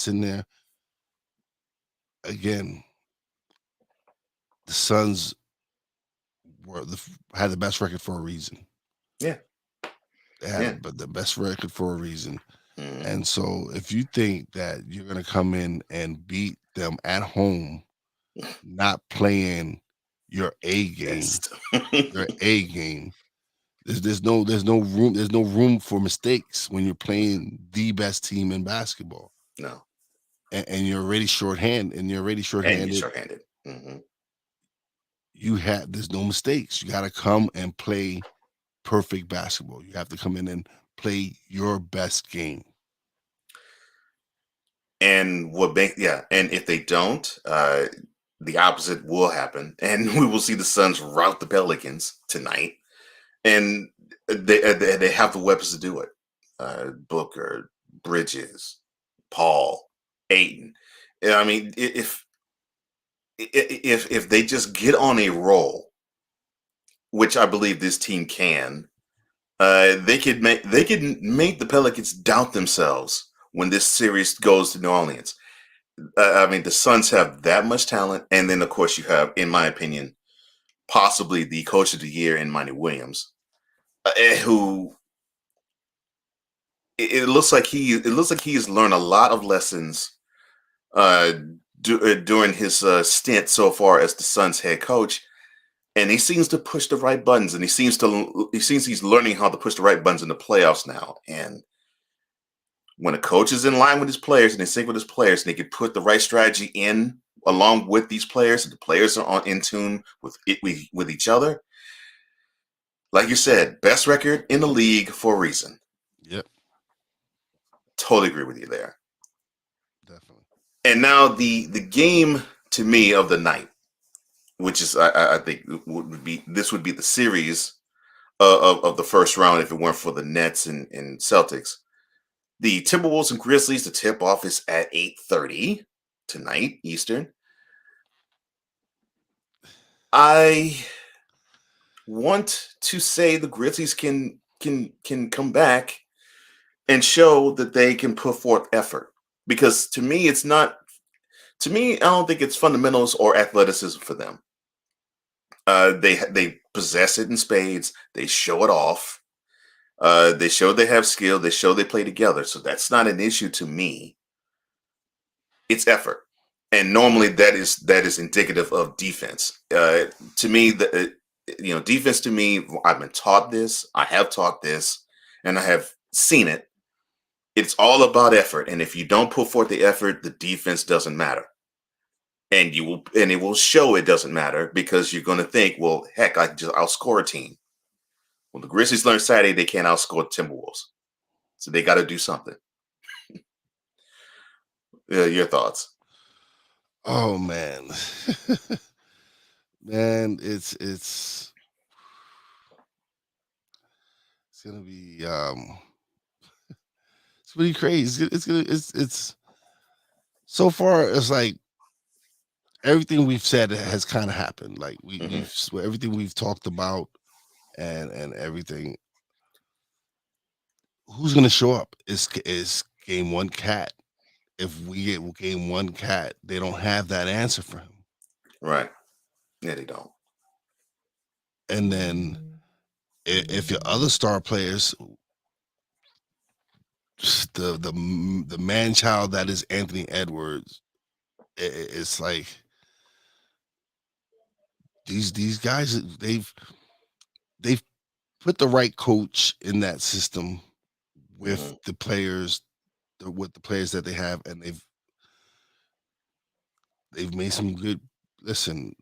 in there. Again, the Suns had the best record for a reason. Yeah, they had the best record for a reason. Mm-hmm. And so, if you think that you're going to come in and beat them at home, not playing your A game, there's no room for mistakes when you're playing the best team in basketball. No, and you're already shorthanded. Mm-hmm. There's no mistakes. You got to come and play perfect basketball. You have to come in and play your best game. And and if they don't, the opposite will happen, and we will see the Suns rout the Pelicans tonight, and they have the weapons to do it. Booker, Bridges, Paul, Ayton. I mean, if they just get on a roll, which I believe this team can, they could make the Pelicans doubt themselves when this series goes to New Orleans. I mean, the Suns have that much talent, and then of course you have, in my opinion, possibly the coach of the year in Monty Williams, who it looks like he has learned a lot of lessons during his stint so far as the Suns head coach, and he seems to push the right buttons, and he seems he's learning how to push the right buttons in the playoffs now. And when a coach is in line with his players and they sync with his players, and they can put the right strategy in along with these players, and the players are in tune with each other. Like you said, best record in the league for a reason. Yep. Totally agree with you there. Definitely. And now the game to me of the night which is I think would be the series of the first round if it weren't for the Nets and Celtics. The Timberwolves and Grizzlies. The tip off is at 8:30 tonight Eastern. I want to say the Grizzlies can come back and show that they can put forth effort, because to me it's not. To me, I don't think it's fundamentals or athleticism for them. They possess it in spades. They show it off. They show they have skill. They show they play together. So that's not an issue to me. It's effort, and normally that is indicative of defense. To me, defense. To me, I've been taught this. I have taught this, and I have seen it. It's all about effort, and if you don't put forth the effort, the defense doesn't matter. And it will show it doesn't matter, because you're going to think, well, heck, I'll score a team. Well, the Grizzlies learned Saturday they can't outscore Timberwolves, so they got to do something. Your thoughts? Oh man, man, it's gonna be it's pretty crazy. It's so far it's like everything we've said has kind of happened. Like we've everything we've talked about and everything. Who's gonna show up? Is game one Cat? If we get game one Cat, they don't have that answer for him. Right. Yeah, they don't. And then if your other star players, the man child that is Anthony Edwards, it's like these guys they've put the right coach in that system with the players that they have, and they've made some good. Listen,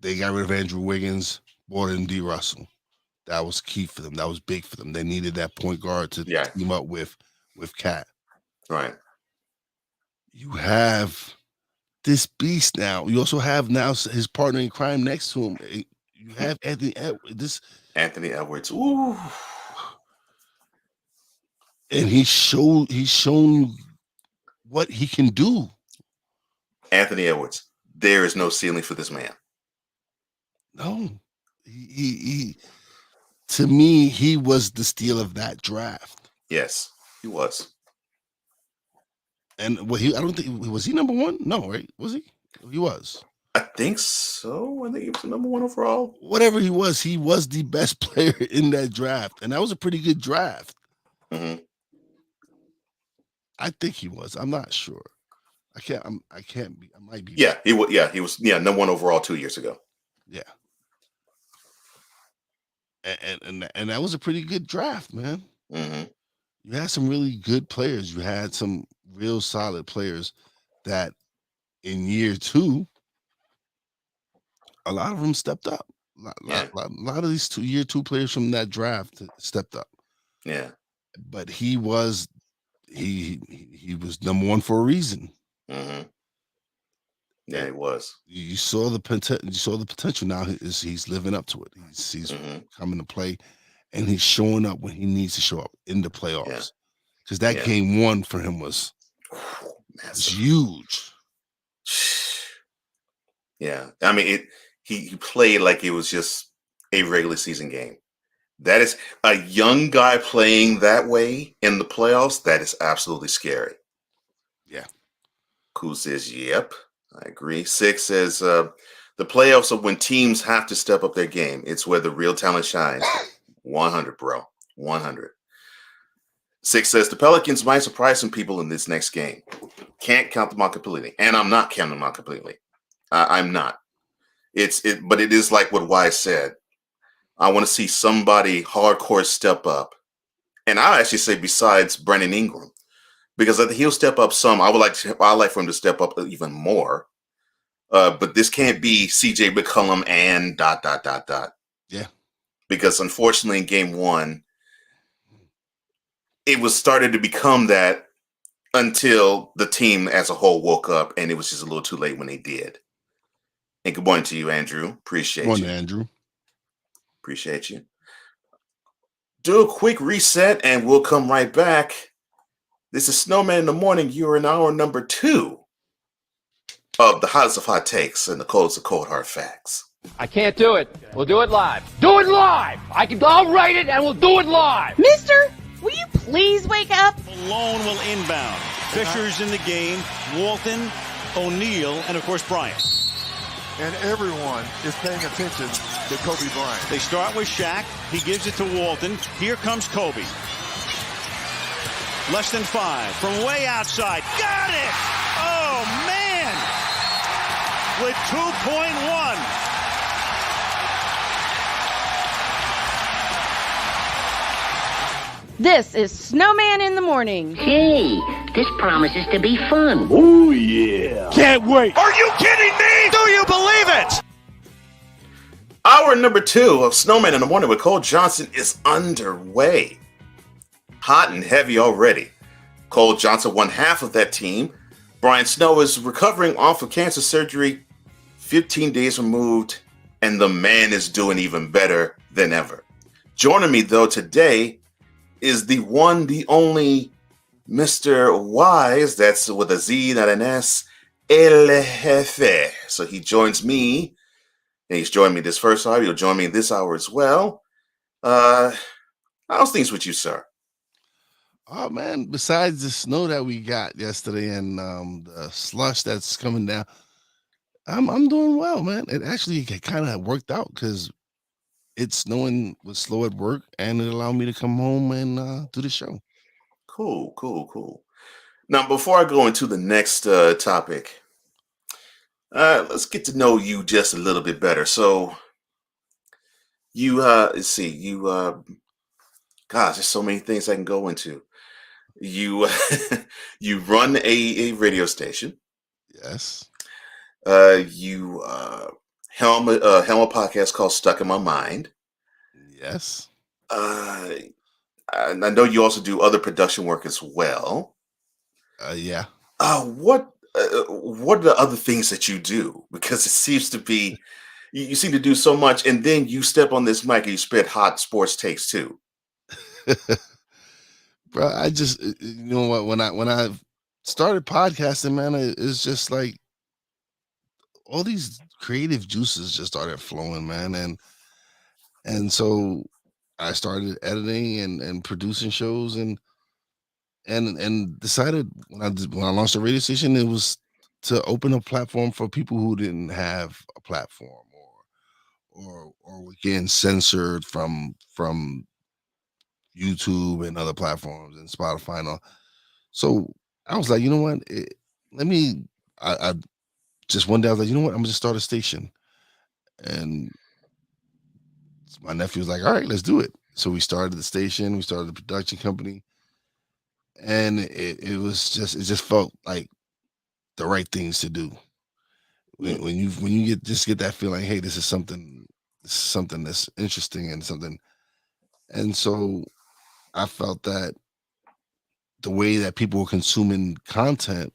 they got rid of Andrew Wiggins, brought in D. Russell. That was key for them. That was big for them. They needed that point guard to team up with Cat. Right. You have this beast now. You also have now his partner in crime next to him. You have Anthony Edwards. Ooh. And he's shown what he can do. Anthony Edwards. There is no ceiling for this man. No. He to me, he was the steal of that draft. Yes, he was. And I don't think was he number one? No, right? Was he? He was. I think so. I think he was the number one overall. Whatever he was the best player in that draft, and that was a pretty good draft. Mm-hmm. I think he was. I'm not sure. I can't be. I might be. Yeah, he was. Yeah, he was. Yeah, number one overall 2 years ago. Yeah. And that was a pretty good draft, man. Mm-hmm. You had some really good players. You had some real solid players that in year two, a lot of them stepped up. A lot of these year two players from that draft stepped up. Yeah. But he was number one for a reason. Mm-hmm. Yeah, he was. You saw the potential. You saw the potential. Now he's living up to it. He's coming to play, and he's showing up when he needs to show up in the playoffs. Because that game one for him was huge. Yeah, I mean he played like it was just a regular season game. That is a young guy playing that way in the playoffs. That is absolutely scary. Yeah. Cool says, "Yep, I agree." 6 says, "The playoffs are when teams have to step up their game. It's where the real talent shines." 100, bro. 100. 6 says, "The Pelicans might surprise some people in this next game. Can't count them out completely." And I'm not counting them out completely. I'm not. But it is like what Wise said. I want to see somebody hardcore step up. And I actually say besides Brandon Ingram, because I think he'll step up some. I'd like for him to step up even more. But this can't be CJ McCollum and ... Yeah. Because unfortunately in game one, it was started to become that until the team as a whole woke up, and it was just a little too late when they did. And good morning to you, Andrew. Appreciate Morning, you. Andrew. Appreciate you. Do a quick reset and we'll come right back. This is Snowman in the Morning. You're in hour number 2 of the hottest of hot takes and the coldest of cold hard facts. I can't do it. We'll do it live. Do it live! I'll write it and we'll do it live! Mister, will you please wake up? Malone will inbound. Fisher's in the game. Walton, O'Neal, and of course Bryant. And everyone is paying attention to Kobe Bryant. They start with Shaq. He gives it to Walton. Here comes Kobe. Less than 5 from way outside. Got it! Oh, man! With 2.1. This is Snowman in the Morning. Hey, this promises to be fun. Oh, yeah. Can't wait. Are you kidding me? Do you believe it? Hour number 2 of Snowman in the Morning with Cole Johnson is underway. Hot and heavy already. Cole Johnson won half of that team. Brian Snow is recovering off of cancer surgery, 15 days removed, and the man is doing even better than ever. Joining me, though, today is the one, the only Mr. Wise, that's with a Z, not an S, El Jefe. So he joins me, and he's joined me this first hour. He'll join me this hour as well. How's things with you, sir? Oh man, besides the snow that we got yesterday and the slush that's coming down, I'm doing well, man. It actually kind of worked out because it's snowing was slow at work and it allowed me to come home and do the show. Cool. Now, before I go into the next topic, let's get to know you just a little bit better. So, you let's see, gosh, there's so many things I can go into. You you run a radio station. Yes. You helm a podcast called Stuck in My Mind. Yes. And I know you also do other production work as well. Yeah. What are the other things that you do? Because it seems to be you seem to do so much, and then you step on this mic and you spit hot sports takes too. Bro, I just you know what, when I started podcasting, man, it's just like all these creative juices just started flowing, man, and so I started editing and producing shows and decided when I launched the radio station, it was to open a platform for people who didn't have a platform or were getting censored from YouTube and other platforms and Spotify and all. So I was like, you know what? I just one day I was like, you know what? I'm gonna just start a station. And my nephew was like, all right, let's do it. So we started the station, we started the production company. And it just felt like the right things to do. When you get that feeling, hey, this is something that's interesting and something. And so I felt that the way that people were consuming content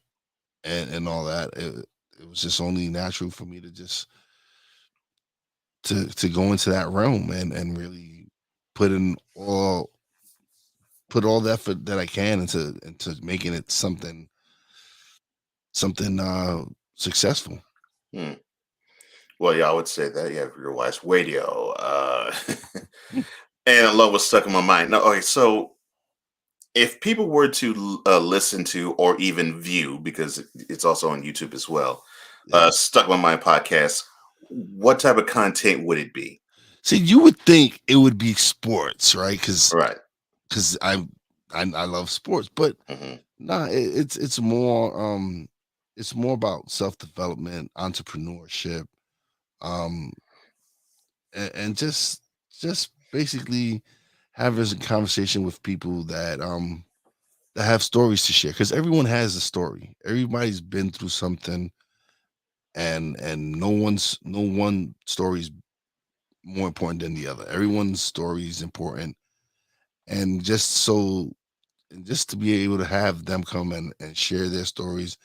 and all that, it was just only natural for me to just to go into that realm and really put all the effort that I can into making it something successful. Well, yeah, I would say that. Yeah, your wife's radio. And I love what's stuck in my mind. Now, okay, so if people were to listen to or even view, because it's also on YouTube as well, Stuck in My Mind podcast, what type of content would it be? See, you would think it would be sports, right? Because I love sports, but nah, it's more about self-development, entrepreneurship, and just basically having a conversation with people that have stories to share, because everyone has a story. Everybody's been through something, and no one story is more important than the other. Everyone's story is important, and just to be able to have them come and share their stories,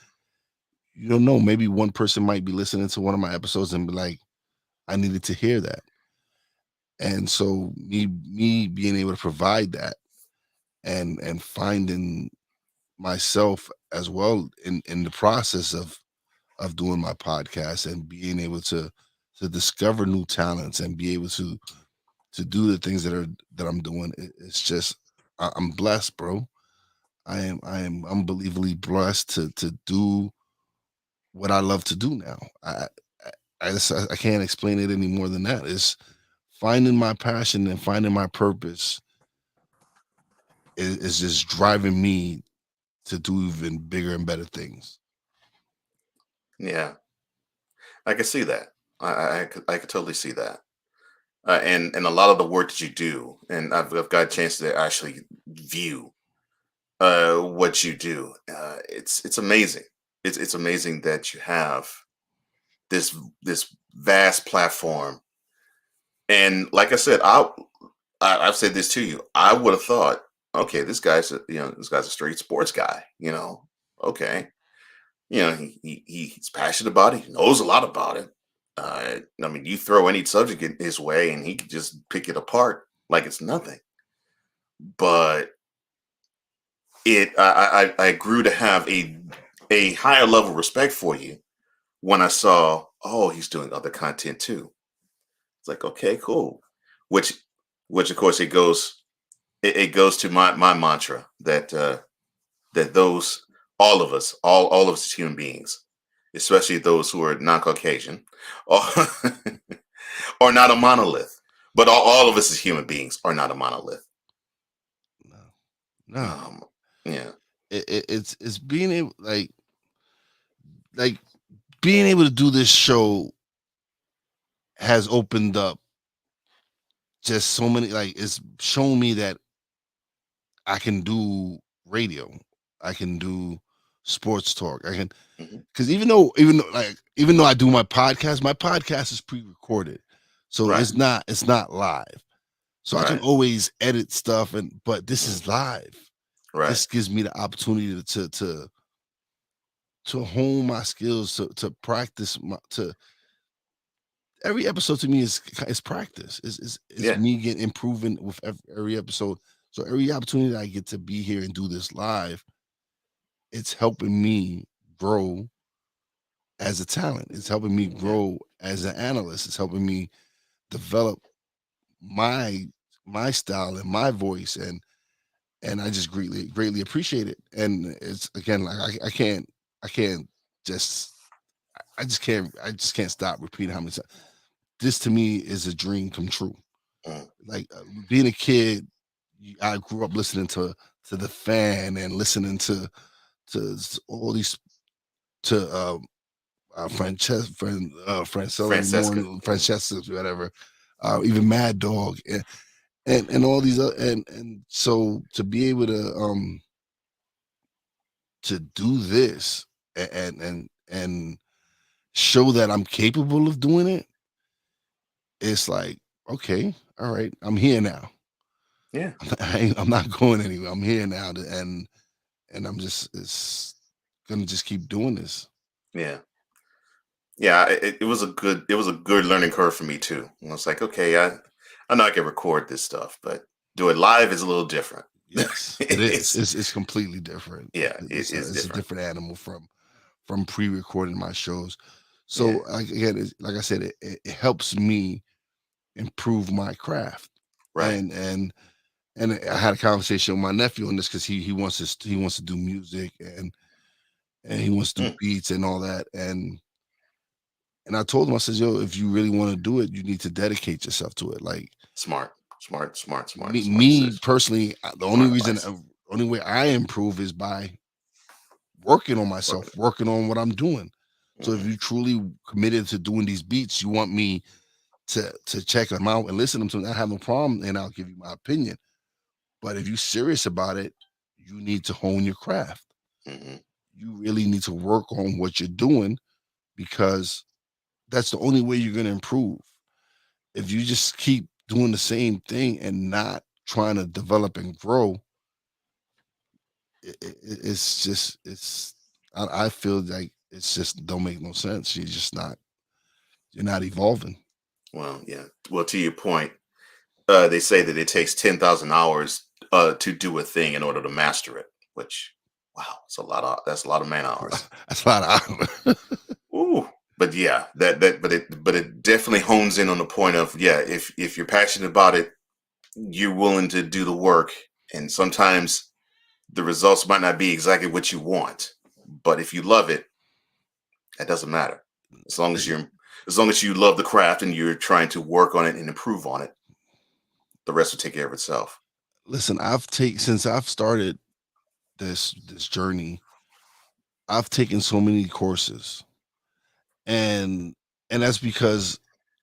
you don't know. Maybe one person might be listening to one of my episodes and be like, I needed to hear that. And so me being able to provide that and finding myself as well in the process of doing my podcast and being able to discover new talents and be able to do the things that I'm doing. It's just I'm blessed, bro. I am unbelievably blessed to do what I love to do now. I can't explain it any more than that. It's finding my passion and finding my purpose is just driving me to do even bigger and better things. Yeah, I can see that. I could totally see that. And a lot of the work that you do, and I've got a chance to actually view what you do. It's amazing. It's amazing that you have this vast platform. And like I said, I've said this to you. I would have thought, okay, this guy's a straight sports guy. Okay, he's passionate about it. He knows a lot about it. I mean, you throw any subject in his way, and he can just pick it apart like it's nothing. But I grew to have a higher level of respect for you when I saw, oh, he's doing other content too. It's like, okay, cool. Which of course it goes to my mantra that all of us, all of us as human beings, especially those who are non-Caucasian, are, are not a monolith. But all of us as human beings are not a monolith. No. Yeah. It's being able like being able to do this show has opened up just so many, it's shown me that I can do radio, I can do sports talk, I can, because even though I do my podcast is pre-recorded, so Right. it's not live, so I can Right. always edit stuff, but this is live. Right. This gives me the opportunity to hone my skills, to practice every episode to me is practice. Is Yeah. me getting improving with every episode. So every opportunity that I get to be here and do this live, it's helping me grow as a talent. It's helping me grow as an analyst. It's helping me develop my style and my voice, and I just greatly appreciate it. And it's again, like I can't just I just can't stop repeating how many times. This to me is a dream come true. Like being a kid, I grew up listening to the Fan and listening to all these Francesca in the morning, Francesca, whatever, even Mad Dog, and all these and so to be able to do this and show that I'm capable of doing it, it's like, okay, all right, I'm here now. Yeah. I'm not going anywhere. I'm here now, and I'm just gonna just keep doing this. Yeah. Yeah, it was a good learning curve for me too. And I was like, okay, I know I can record this stuff, but do it live is a little different. Yes, it is. It's completely different. Yeah, it's different. a different animal from pre-recording my shows. So again, like I said, it helps me improve my craft. Right. And I had a conversation with my nephew on this because he wants to do music and he wants to do beats and all that. And I told him, I said, yo, if you really want to do it, you need to dedicate yourself to it. Like smart. Me personally, the only way I improve is by working on myself, working on what I'm doing. So if you truly committed to doing these beats, you want me to check them out and listen to them, I have no problem, and I'll give you my opinion. But if you're serious about it, you need to hone your craft. You really need to work on what you're doing, because that's the only way you're going to improve. If you just keep doing the same thing and not trying to develop and grow, it's I feel like it's just don't make no sense. You're not evolving. Well, yeah. Well, to your point, they say that it takes 10,000 hours to do a thing in order to master it. Which, wow, that's a lot of man hours. That's a lot of hours. Ooh. But yeah, but it definitely hones in on the point of, yeah, if you're passionate about it, you're willing to do the work, and sometimes the results might not be exactly what you want, but if you love it, that doesn't matter. As long as you love the craft and you're trying to work on it and improve on it, the rest will take care of itself. Listen, since I've started this journey, I've taken so many courses, and that's because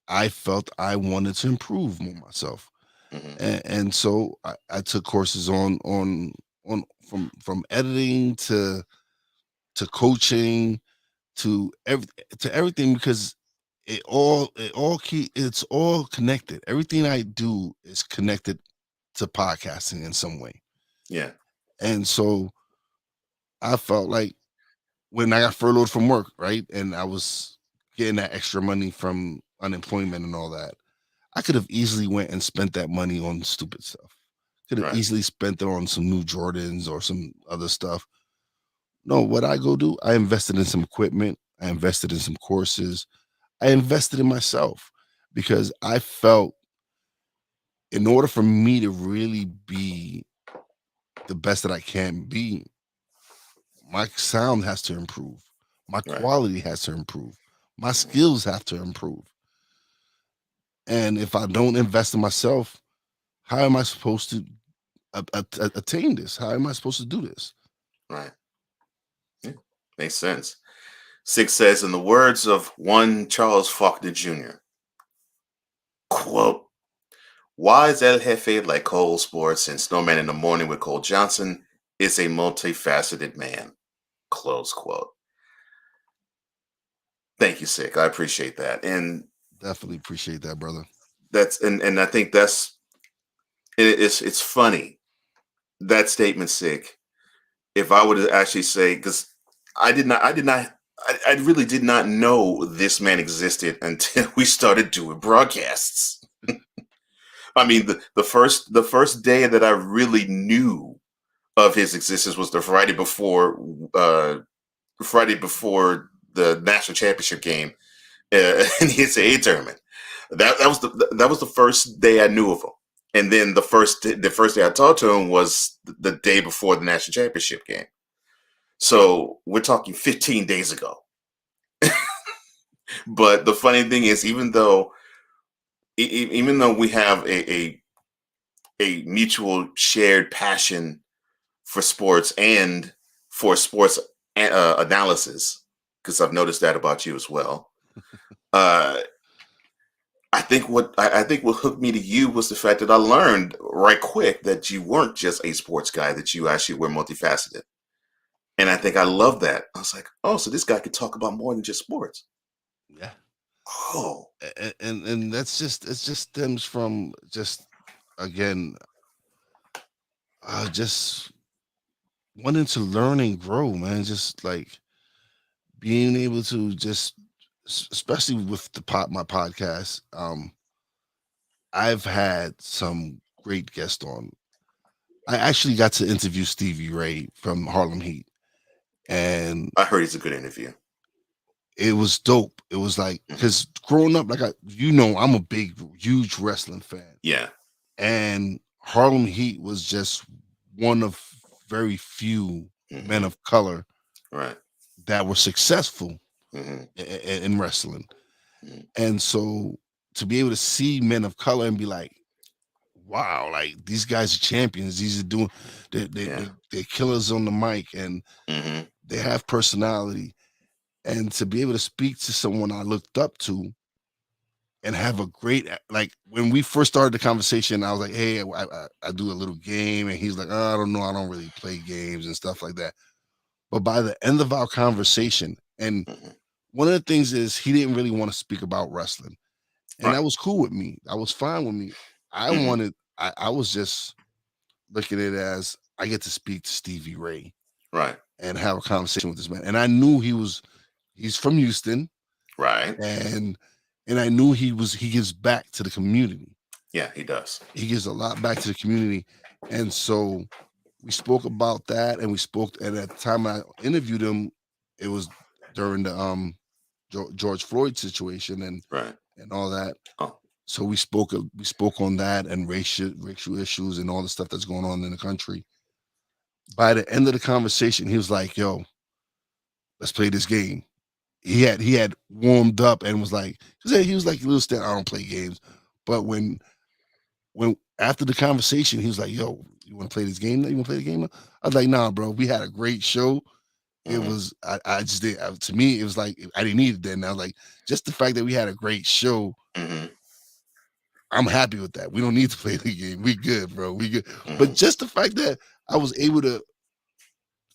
I felt I wanted to improve more myself, and so I took courses on from editing to coaching to everything, because it's all connected. Everything I do is connected to podcasting in some way. Yeah. And so I felt like when I got furloughed from work, right, and I was getting that extra money from unemployment and all that, I could have easily went and spent that money on stupid stuff. Could have easily spent it on some new Jordans or some other stuff. No, what I go do, I invested in some equipment. I invested in some courses. I invested in myself because I felt in order for me to really be the best that I can be, my sound has to improve. My quality has to improve. My skills have to improve. And if I don't invest in myself, how am I supposed to attain this? How am I supposed to do this? Right. Yeah. Makes sense. Six says, in the words of one Charles Faulkner Jr., quote, "Why is El Jefe like Cole Sports and Snowman in the Morning with Cole Johnson is a multifaceted man." Close quote. Thank you, Sick. I appreciate that. And definitely appreciate that, brother. And I think it's funny, that statement, Sick. If I were to actually say, because I really did not know this man existed until we started doing broadcasts. I mean, the first day that I really knew of his existence was the Friday before the national championship game in the NCAA tournament. That was the first day I knew of him, and then the first day I talked to him was the day before the national championship game. So we're talking 15 days ago. But the funny thing is, even though we have a mutual shared passion for sports and for sports analysis, because I've noticed that about you as well. I think what hooked me to you was the fact that I learned right quick that you weren't just a sports guy, that you actually were multifaceted. And I think I love that. I was like, oh, so this guy could talk about more than just sports. Yeah. Oh. And it just stems from just, again, just wanting to learn and grow, man. Just like being able to just, especially with my podcast, I've had some great guests on. I actually got to interview Stevie Ray from Harlem Heat, and I heard it's a good interview. It was dope. It was like, because growing up, like I'm a huge wrestling fan. Yeah. And Harlem Heat was just one of very few men of color, right, that were successful in wrestling. And so to be able to see men of color and be like, wow, like these guys are champions. These are doing, they're killers on the mic, and they have personality. And to be able to speak to someone I looked up to and have a great, like when we first started the conversation, I was like, hey, I do a little game. And he's like, oh, I don't know. I don't really play games and stuff like that. But by the end of our conversation, and one of the things is he didn't really want to speak about wrestling. And that was cool with me. That was fine with me. I was just looking at it as I get to speak to Stevie Ray. Right. And have a conversation with this man. And I knew he was He's from Houston, Right. and I knew he gives back to the community. Yeah, he does. He gives a lot back to the community, and so we spoke about that, and and at the time I interviewed him, it was during the George Floyd situation and all that. Oh. So we spoke on that and racial issues and all the stuff that's going on in the country. By the end of the conversation, he was like, "Yo, let's play this game." He had warmed up and was like, he was like, "Little Stan, I don't play games," but when after the conversation, he was like, "Yo, you want to play this game? You want to play the game?" I was like, "Nah, bro. We had a great show. It was I just did to me. It was like I didn't need it then. I was like, just the fact that we had a great show." I'm happy with that. We don't need to play the game. We good, bro. We good. But just the fact that I was able to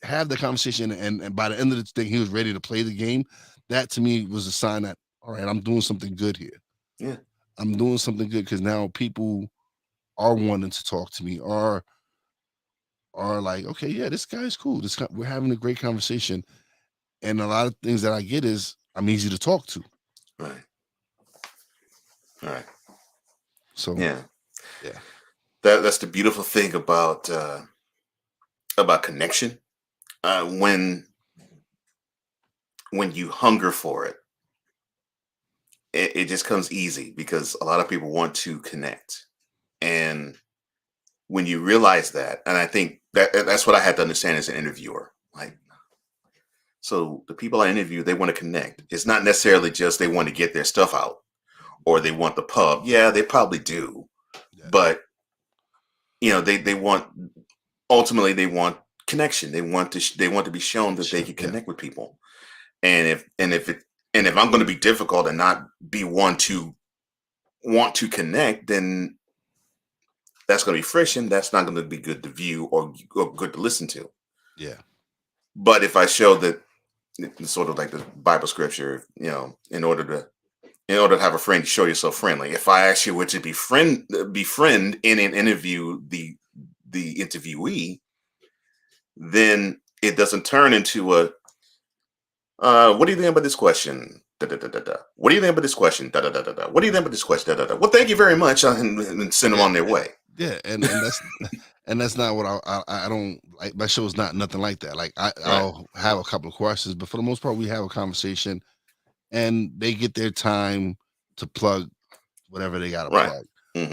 have the conversation and by the end of the thing, he was ready to play the game. That to me was a sign that, all right, I'm doing something good here. Yeah. I'm doing something good because now people are wanting to talk to me, are like, okay, yeah, this guy's cool. We're having a great conversation. And a lot of things that I get is I'm easy to talk to. Right. Right. So yeah. Yeah. That's the beautiful thing about connection. When you hunger for it, it just comes easy because a lot of people want to connect. And when you realize that, and I think that's what I had to understand as an interviewer. Like, so the people I interview, they want to connect. It's not necessarily just they want to get their stuff out or they want the pub. Yeah, they probably do. Yeah. But they want, ultimately they want connection. They want to be shown that they can connect with people. And if I'm going to be difficult and not be one to want to connect, then that's going to be friction. That's not going to be good to view or good to listen to. Yeah. But if I show that, it's sort of like the Bible scripture, in order to have a friend, you show yourself friendly. If I actually were to befriend in an interview the interviewee, then it doesn't turn into a what do you think about this question? Da, da, da, da, da. What do you think about this question? Da, da, da, da, da. What do you think about this question? Da, da, da. Well, thank you very much, and send them on their way. Yeah, and that's and that's not what I don't like. My show is not nothing like that. Like I'll have a couple of questions, but for the most part, we have a conversation, and they get their time to plug whatever they got to plug.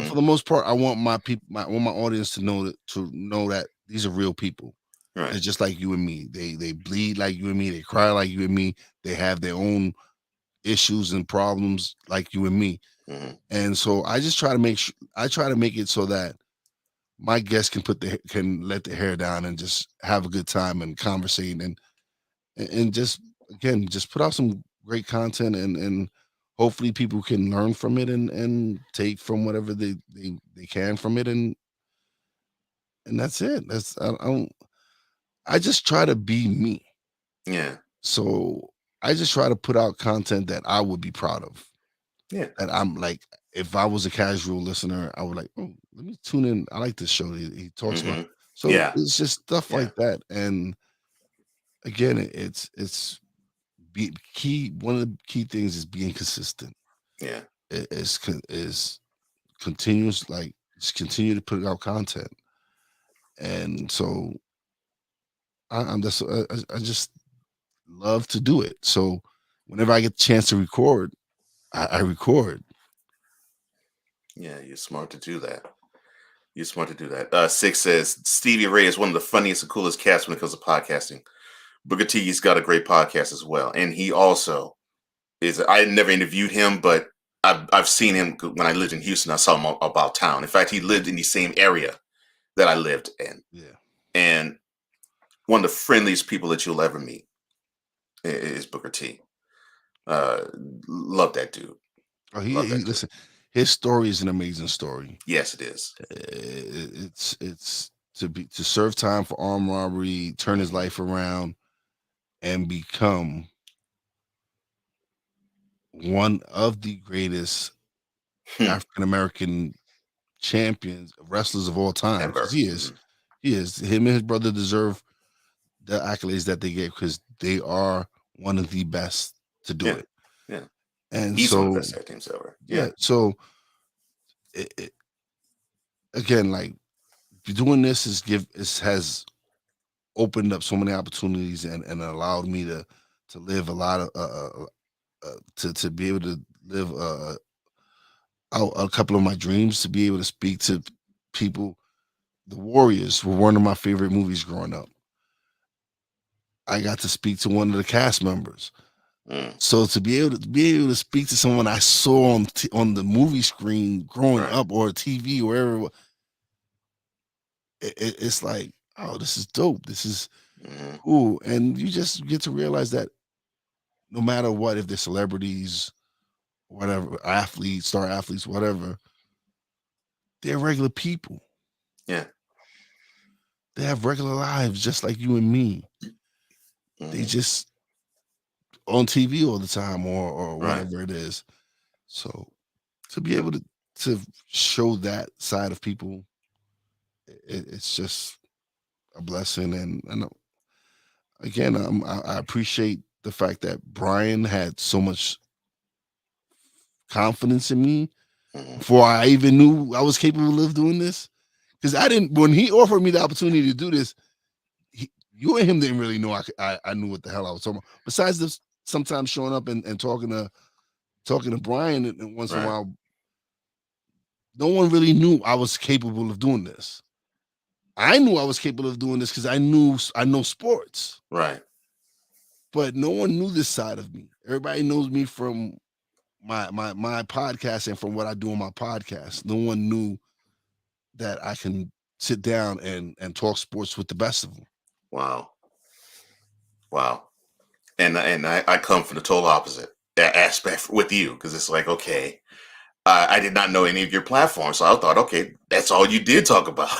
For the most part, I want my people, my audience to know that these are real people. Right. It's just like you and me. They bleed like you and me. They cry like you and me. They have their own issues and problems like you and me. And so I just try to make it so that my guests can let their hair down and just have a good time and conversate and just put out some great content and hopefully people can learn from it and take from whatever they can from it and that's it. I just try to be me. Yeah. So I just try to put out content that I would be proud of. Yeah. And I'm like, if I was a casual listener, I would like, oh, let me tune in. I like this show. He talks about. So it's just stuff like that. And again, it's key. One of the key things is being consistent. Yeah. Is continuous, like just continue to put out content. And so I just love to do it. So whenever I get the chance to record, I record. Yeah, you're smart to do that. You're smart to do that. Six says Stevie Ray is one of the funniest and coolest cats when it comes to podcasting. Booker T's got a great podcast as well, and he also is. I never interviewed him, but I've seen him when I lived in Houston. I saw him about town. In fact, he lived in the same area that I lived in. Yeah, and one of the friendliest people that you'll ever meet is Booker T. Love that dude. Oh, listen. His story is an amazing story. Yes, it is. It's to serve time for armed robbery, turn his life around, and become one of the greatest African American champions, wrestlers of all time. He is. Him and his brother deserve the accolades that they get because they are one of the best to do it. Yeah. And He's one of the so, best tag teams ever. yeah. So, again, like doing this has opened up so many opportunities and allowed me to live a lot of to be able to live out a couple of my dreams, to be able to speak to people. The Warriors were one of my favorite movies growing up. I got to speak to one of the cast members. So to be able to speak to someone I saw on the movie screen growing up, or TV, wherever, it's like, oh, this is dope. This is cool. And you just get to realize that no matter what, if they're celebrities, whatever, athletes, star athletes, whatever, they're regular people. Yeah. They have regular lives just like you and me. They just on TV all the time, or whatever it is. So to be able to show that side of people, it's just a blessing. And again, I appreciate the fact that Brian had so much confidence in me before I even knew I was capable of doing this. Because when he offered me the opportunity to do this, you and him didn't really know I knew what the hell I was talking about. Besides this, sometimes showing up and talking to Brian and once in a while, no one really knew I was capable of doing this. I knew I was capable of doing this because I know sports. Right. But no one knew this side of me. Everybody knows me from my podcast and from what I do on my podcast. No one knew that I can sit down and talk sports with the best of them. Wow. And I come from the total opposite aspect with you, because it's like, okay, I did not know any of your platforms, so I thought, okay, that's all you did talk about.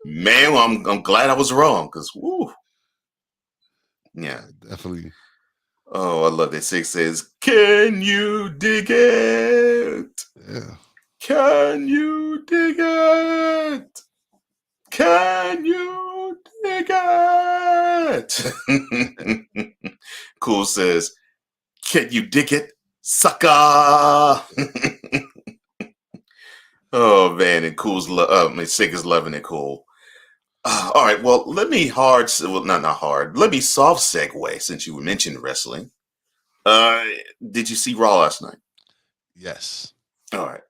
Man, well, I'm glad I was wrong, because woo. Yeah, definitely. Oh, I love that. 6 says, "Can you dig it? Yeah. Can you dig it? Can you dig it?" Cool says, "Can you dig it, sucker?" Oh man, and Sig is loving it. Cool. All right, well, let me not hard. Let me soft segue, since you mentioned wrestling. Did you see Raw last night? Yes. All right.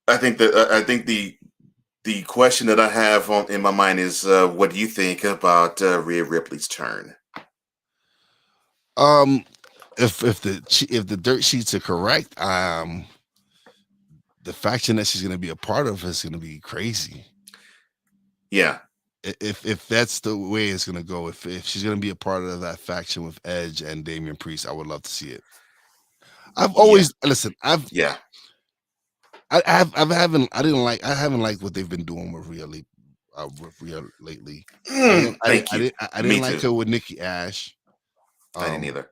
I think the question that I have in my mind is, what do you think about Rhea Ripley's turn? If the dirt sheets are correct, the faction that she's going to be a part of is going to be crazy. Yeah. If that's the way it's going to go, if she's going to be a part of that faction with Edge and Damian Priest, I would love to see it. I've always I haven't liked what they've been doing with Rhea lately. I didn't like her with Nikki Ash. I didn't either.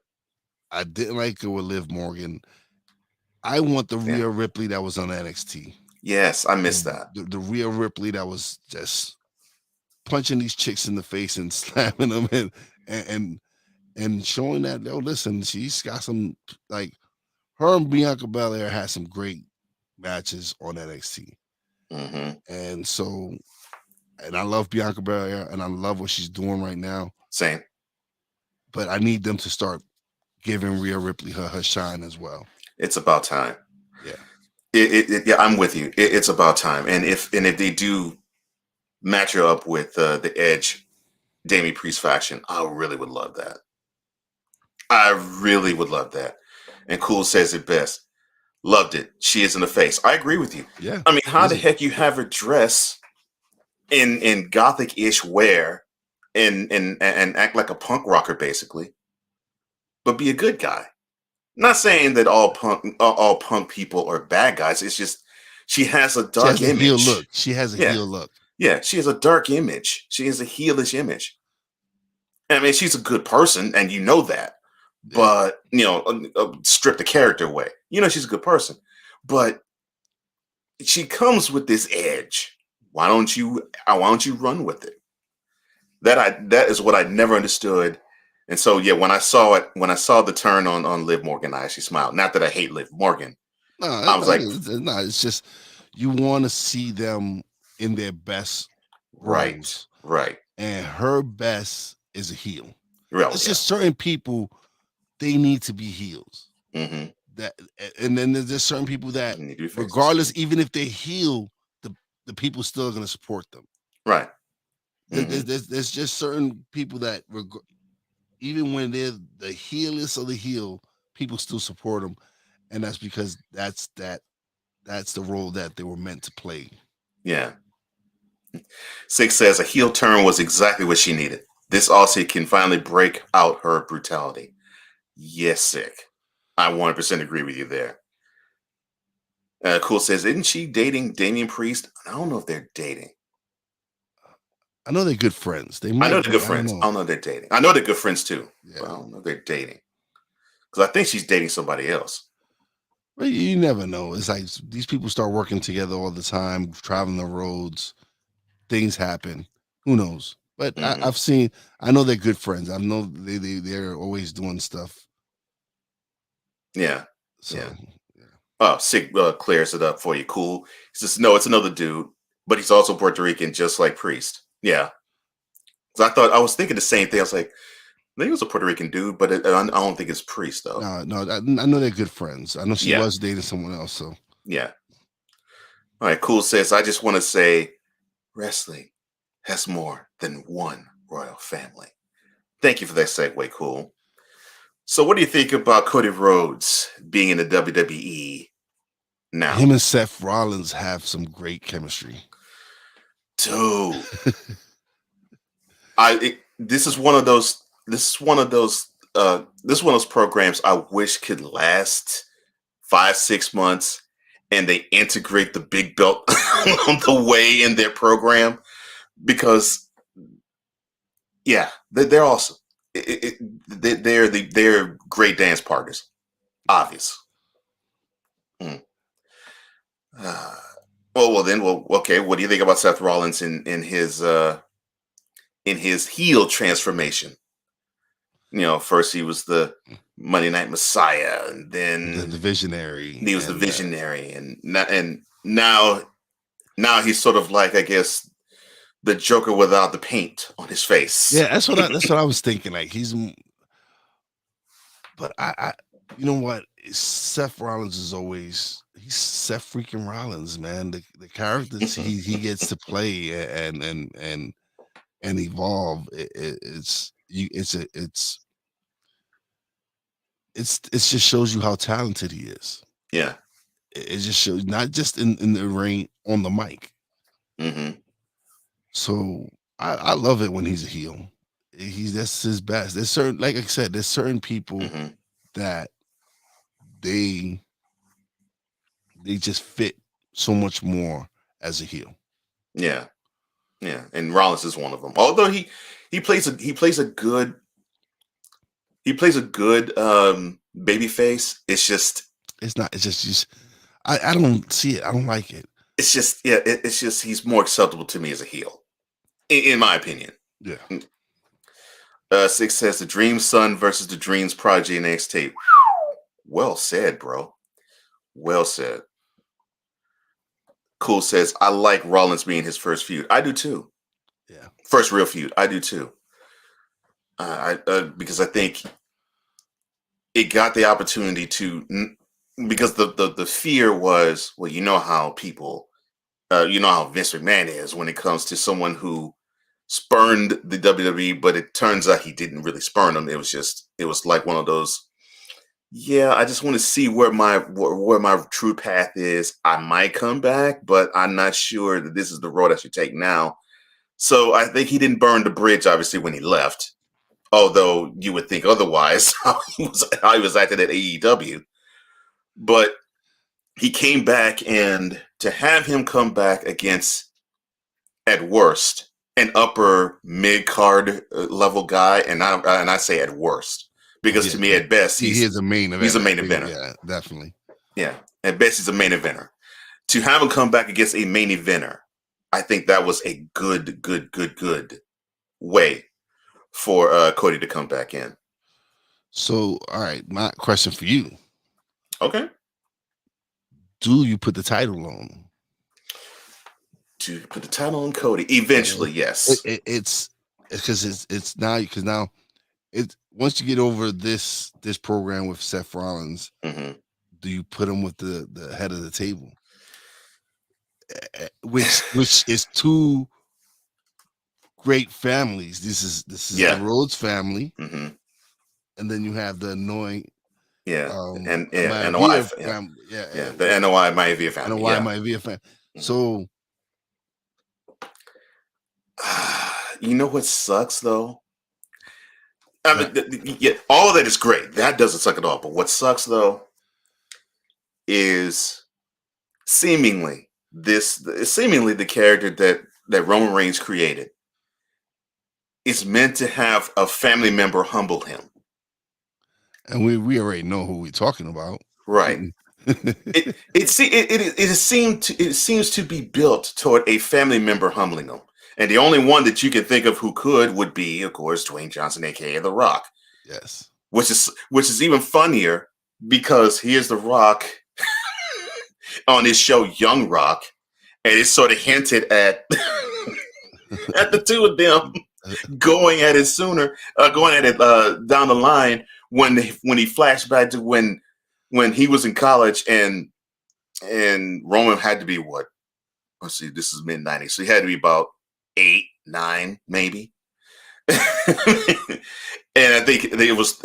I didn't like her with Liv Morgan. I want the Rhea Ripley that was on NXT. Yes, I missed that. The Rhea Ripley that was just punching these chicks in the face and slamming them and showing that, listen, she's got some, like, her and Bianca Belair had some great matches on NXT. And so, and I love Bianca Belair and I love what she's doing right now. Same. But I need them to start giving Rhea Ripley her shine as well. It's about time. Yeah. Yeah, I'm with you. It's about time. And if they do match her up with the Edge Damian Priest faction, I really would love that. I really would love that. And Cool says it best. Loved it. She is in the face. I agree with you. Yeah. I mean, how the heck you have her dress in gothic-ish wear and act like a punk rocker, basically, but be a good guy? Not saying that all punk people are bad guys. It's just she has a dark image. Heel look. She has a heel look. Yeah, she has a dark image. She has a heelish image. I mean, she's a good person, and you know that. Yeah. But strip the character away. She's a good person, but she comes with this edge. Why don't you run with it? That is what I never understood. And so yeah, when I saw the turn on Liv Morgan, I actually smiled. Not that I hate Liv Morgan. No, I was like, it's just you want to see them in their best roles. Right. And her best is a heel. Really, it's just certain people, they need to be heels. Mm-hmm. And then there's certain people that, regardless, even if they heel, the people still are going to support them. Right. Mm-hmm. There's just certain people that, even when they're the heelest of the heel, people still support them, and that's because that's the role that they were meant to play. Yeah. Six says a heel turn was exactly what she needed. This Aussie can finally break out her brutality. Yes, Sick. I 100% agree with you there. Cool says, isn't she dating Damian Priest? I don't know if they're dating. I know they're good friends. I know they're good friends. I don't know if they're dating. I know they're good friends too. Yeah. But I don't know if they're dating. Because I think she's dating somebody else. Well, you never know. It's like these people start working together all the time, traveling the roads. Things happen. Who knows? But I know they're good friends. I know they're always doing stuff. Yeah. So, yeah. Oh, Sick clears it up for you. Cool. He says, no, it's another dude, but he's also Puerto Rican, just like Priest. Yeah. So I was thinking the same thing. I was like, I think it was a Puerto Rican dude, but I don't think it's Priest though. No, I know they're good friends. I know she was dating someone else. So yeah. All right. Cool says, I just want to say, wrestling has more than one royal family. Thank you for that segue, Cool. So what do you think about Cody Rhodes being in the WWE now? Him and Seth Rollins have some great chemistry. Dude. This is one of those programs I wish could last 5-6 months and they integrate the big belt on the way in their program, because they're awesome. They're great dance partners, obvious. Okay. What do you think about Seth Rollins in his heel transformation? You know, first he was the Monday Night Messiah, and then the Visionary. He was the Visionary, and now he's sort of like, I guess, the Joker without the paint on his face. Yeah, that's what I was thinking. Like but I you know what? Seth Rollins he's Seth freaking Rollins, man. The characters he gets to play and evolve. It just shows you how talented he is. Yeah, it just shows, not just in the ring, on the mic. Mm-hmm. So I love it when he's a heel. That's his best. There's certain, like I said, there's certain people that they just fit so much more as a heel. Yeah, and Rollins is one of them. Although he plays a good baby face. It's just I don't see it. I don't like it. It's just he's more acceptable to me as a heel, in my opinion. Yeah. Six says the Dream Son versus the Dreams Prodigy in NXT. Well said, bro. Well said. Cool says, I like Rollins being his first feud. I do too. Yeah. First real feud. I do too. Because I think it got the opportunity to, because the fear was, well, you know how people, you know how Vince McMahon is when it comes to someone who spurned the WWE, but it turns out he didn't really spurn them. It was like one of those, I just want to see where my true path is. I might come back, but I'm not sure that this is the road I should take now. So I think he didn't burn the bridge, obviously, when he left. Although you would think otherwise, how he was acting at AEW. But he came back, and to have him come back against, at worst, an upper mid-card level guy, and I say at worst, because to me, at best, he is a main eventer. He's a main eventer. Yeah, definitely. Yeah, at best, he's a main eventer. To have him come back against a main eventer, I think that was a good way for Cody to come back in. So, all right, my question for you. Okay. Do you put the title on him? Do you put the title on Cody? Eventually, yes. It's now it's once you get over this program with Seth Rollins, do you put him with the head of the table? Which is two great families. This is the Rhodes family, and then you have the annoying, and Maivia NOI, family, the NOI Maivia family, NOI Maivia family. So, you know what sucks though? I mean, all of that is great. That doesn't suck at all. But what sucks though is seemingly the character that Roman Reigns created is meant to have a family member humble him. And we already know who we're talking about, right? it seems to be built toward a family member humbling him, and the only one that you can think of who could would be, of course, Dwayne Johnson, aka The Rock. Yes, which is even funnier because here's The Rock on his show Young Rock, and it's sort of hinted at at the two of them going at it down the line when he flashed back to when he was in college and Roman had to be what? Let's see, this is mid-90s, so he had to be about 8, 9, maybe. And I think it was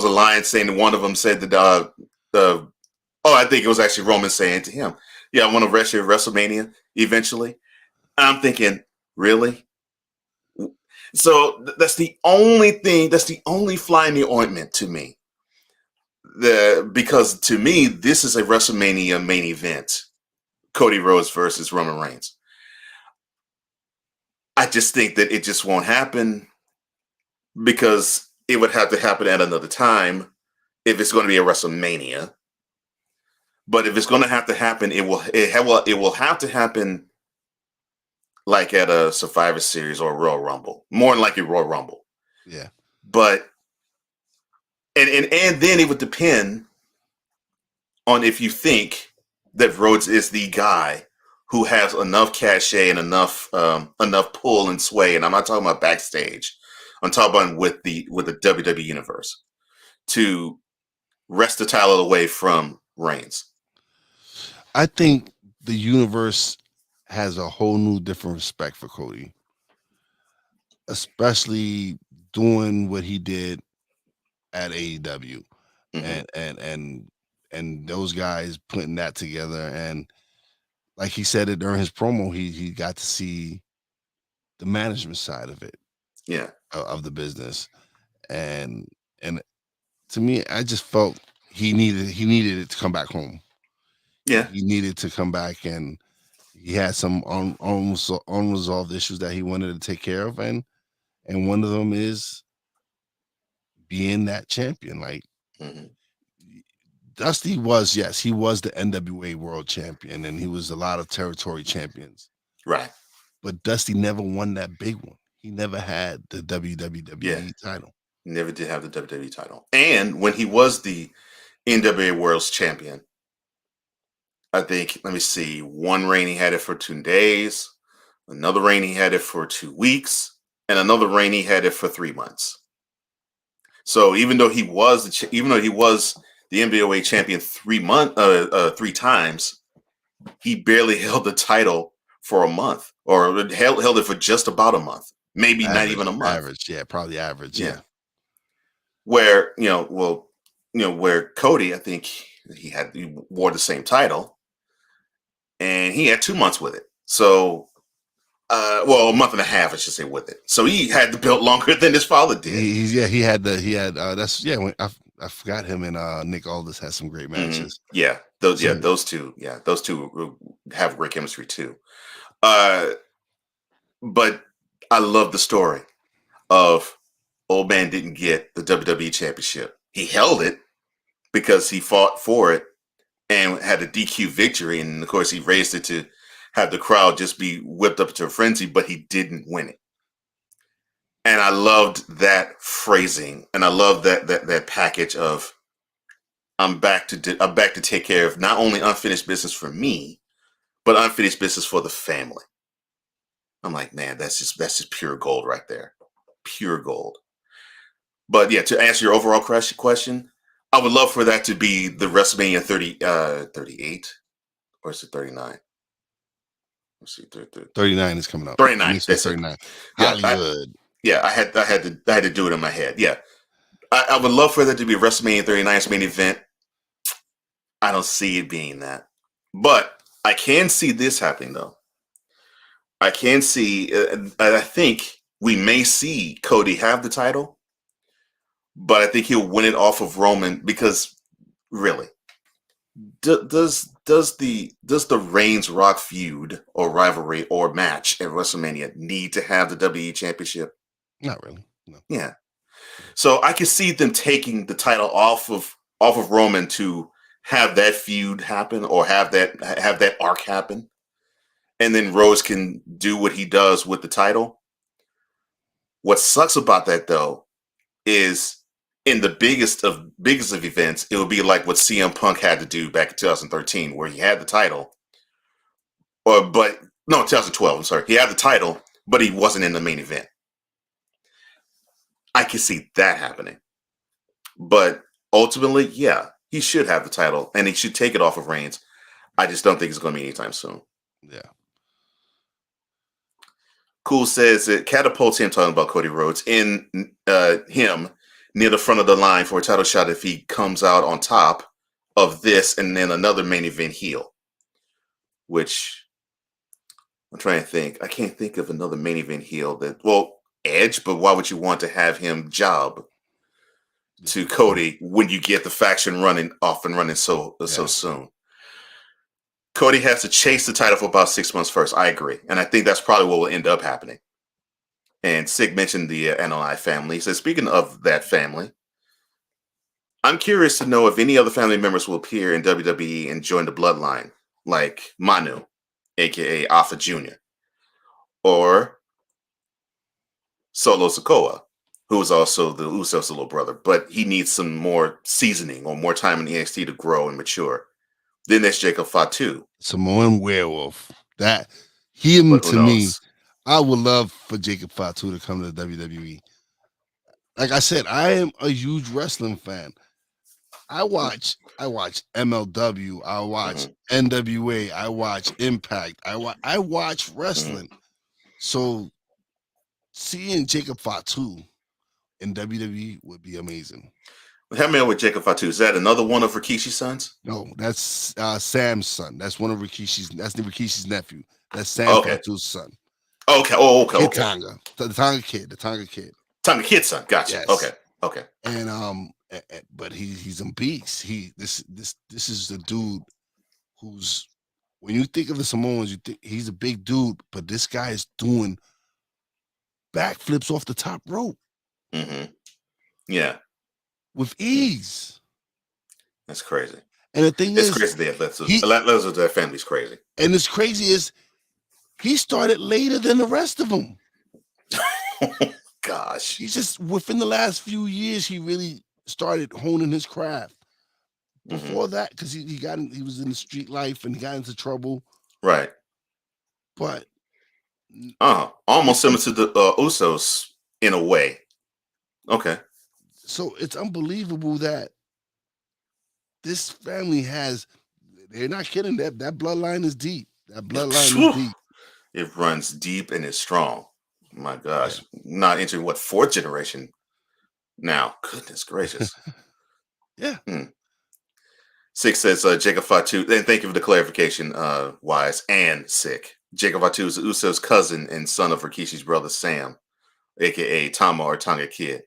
a line saying that one of them said that I think it was actually Roman saying to him, "Yeah, I want to wrestle at WrestleMania eventually." I'm thinking, really? So that's the only thing. That's the only fly in the ointment to me. Because to me, this is a WrestleMania main event: Cody Rhodes versus Roman Reigns. I just think that it just won't happen because it would have to happen at another time if it's going to be a WrestleMania. But if it's going to have to happen, it will have to happen like at a Survivor Series or a Royal Rumble, more than likely Royal Rumble. Yeah. But and then it would depend on if you think that Rhodes is the guy who has enough cachet and enough pull and sway. And I'm not talking about backstage. I'm talking about with the WWE universe to wrest the title away from Reigns. I think the universe has a whole new different respect for Cody, especially doing what he did at AEW, and those guys putting that together. And like he said it during his promo, he got to see the management side of it, of the business, and to me, I just felt he needed it to come back home. Yeah, he needed to come back, and he had some unresolved issues that he wanted to take care of, and one of them is being that champion. Like Dusty was, he was the NWA World Champion, and he was a lot of territory champions. Right. But Dusty never won that big one. He never had the WWE title. Never did have the WWE title. And when he was the NWA World's Champion, I think, let me see, one reign he had it for 2 days, another reign he had it for 2 weeks, and another reign he had it for 3 months. So even though he was the NWA champion 3 times, he barely held the title for a month, or held it for just about a month, maybe not even a month. Average, probably average, Where where Cody, I think he wore the same title, and he had 2 months with it. So, a month and a half, I should say, with it. So he had the belt longer than his father did. He had. When I forgot him and Nick Aldis had some great matches. Those two have great chemistry too. But I love the story of old man didn't get the WWE championship. He held it because he fought for it and had a DQ victory. And of course he raised it to have the crowd just be whipped up to a frenzy, but he didn't win it. And I loved that phrasing, and I love that package of I'm back to take care of not only unfinished business for me, but unfinished business for the family. I'm like, man, that's just pure gold right there, pure gold. But yeah, to answer your overall question, I would love for that to be the WrestleMania 38, or is it 39? Let's see, 39 is coming up. 39. That's 39. Yeah, Hollywood. I had to do it in my head. Yeah, I would love for that to be WrestleMania 39's main event. I don't see it being that, but I can see this happening though. I can see. I think we may see Cody have the title, but I think he'll win it off of Roman because really, does the Reigns Rock feud or rivalry or match at WrestleMania need to have the WWE Championship? Not really. No. Yeah. So I can see them taking the title off of Roman to have that feud happen or have that arc happen, and then Rose can do what he does with the title. What sucks about that though is in the biggest of events, it would be like what CM Punk had to do back in 2013, where he had the title, 2012. I'm sorry, he had the title, but he wasn't in the main event. I can see that happening, but ultimately, yeah, he should have the title and he should take it off of Reigns. I just don't think it's going to be anytime soon. Yeah. Cool says it catapults him talking about Cody Rhodes in him near the front of the line for a title shot if he comes out on top of this and then another main event heel. Which I'm trying to think. I can't think of another main event heel Edge, but why would you want to have him job to Cody when you get the faction running so soon? Cody has to chase the title for about 6 months first. I agree. And I think that's probably what will end up happening. And Sig mentioned the NLI family. He says, speaking of that family, I'm curious to know if any other family members will appear in WWE and join the bloodline, like Manu, a.k.a. Alpha Jr., or Solo Sikoa, who is also the Usos' little brother, but he needs some more seasoning or more time in NXT to grow and mature. Then there's Jacob Fatu. Samoan Werewolf. That him to me, I would love for Jacob Fatu to come to the WWE. Like I said, I am a huge wrestling fan. I watch MLW, I watch NWA, I watch Impact, I watch wrestling. So seeing Jacob Fatu in WWE would be amazing. Help me out with Jacob Fatu. Is that another one of Rikishi's sons? No, that's Sam's son. That's one of Rikishi's. That's the Rikishi's nephew. That's Sam Fatu's son. Okay. Okay. Tonga. The Tonga kid. Tonga kid's son. Gotcha. Yes. Okay. And but he's a beast. This is the dude who's, when you think of the Samoans, you think he's a big dude, but this guy is doing backflips off the top rope. Mm-hmm. Yeah. With ease. That's crazy. And the thing is, crazy. That family's crazy. And it's crazy is he started later than the rest of them. Gosh. He's just within the last few years, he really started honing his craft. Before that, because he was in the street life and he got into trouble. Right. But almost similar to the Usos in a way. Okay. So it's unbelievable that this family they're not kidding, that bloodline is deep. That bloodline is deep. It runs deep and is strong. My gosh. Yeah. Not entering fourth generation now. Goodness gracious. Yeah. Sick says Jacob Fatu, and thank you for the clarification, Wise and Sick. Jacob Fatu is the Usos' cousin and son of Rikishi's brother Sam, aka Tama or Tonga Kid.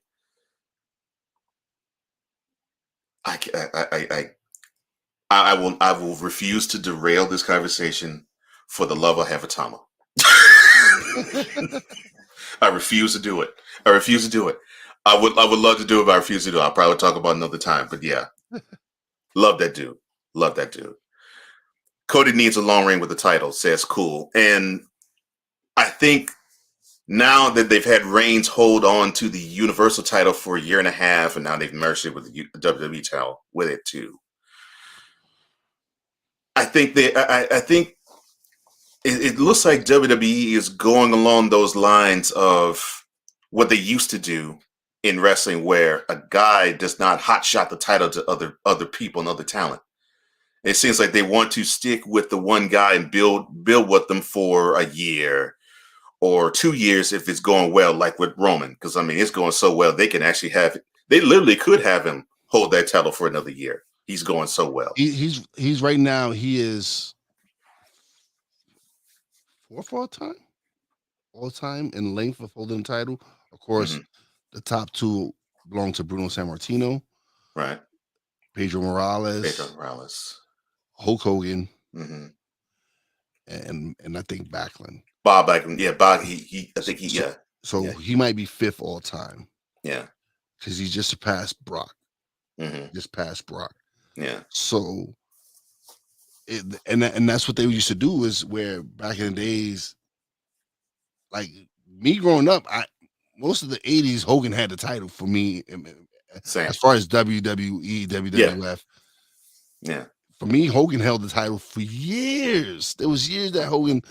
I will refuse to derail this conversation for the love I have for Tama. I refuse to do it. I would love to do it, but I refuse to do it. I'll probably talk about it another time. But yeah, love that dude. Cody needs a long reign with the title. Says cool, and I think now that they've had Reigns hold on to the Universal title for a year and a half, and now they've merged it with the WWE title with it too. I think it looks like WWE is going along those lines of what they used to do in wrestling, where a guy does not hotshot the title to other people and other talent. It seems like they want to stick with the one guy and build with them for a year or 2 years if it's going well, like with Roman. Because I mean, it's going so well, they literally could have him hold that title for another year. He's going so well. He's right now. He is fourth all time in length of holding the title. Of course, the top two belong to Bruno Sammartino, right? Pedro Morales, Hulk Hogan, and I think Backlund. Bob Backlund, yeah, Bob. He might be fifth all time. Yeah, because he just surpassed Brock. Just past Brock. Yeah. So, and that's what they used to do, is where back in the days, like me growing up, most of the 80s, Hogan had the title for me. As far as WWE, WWF. Yeah. For me, Hogan held the title for years. There was years that Hogan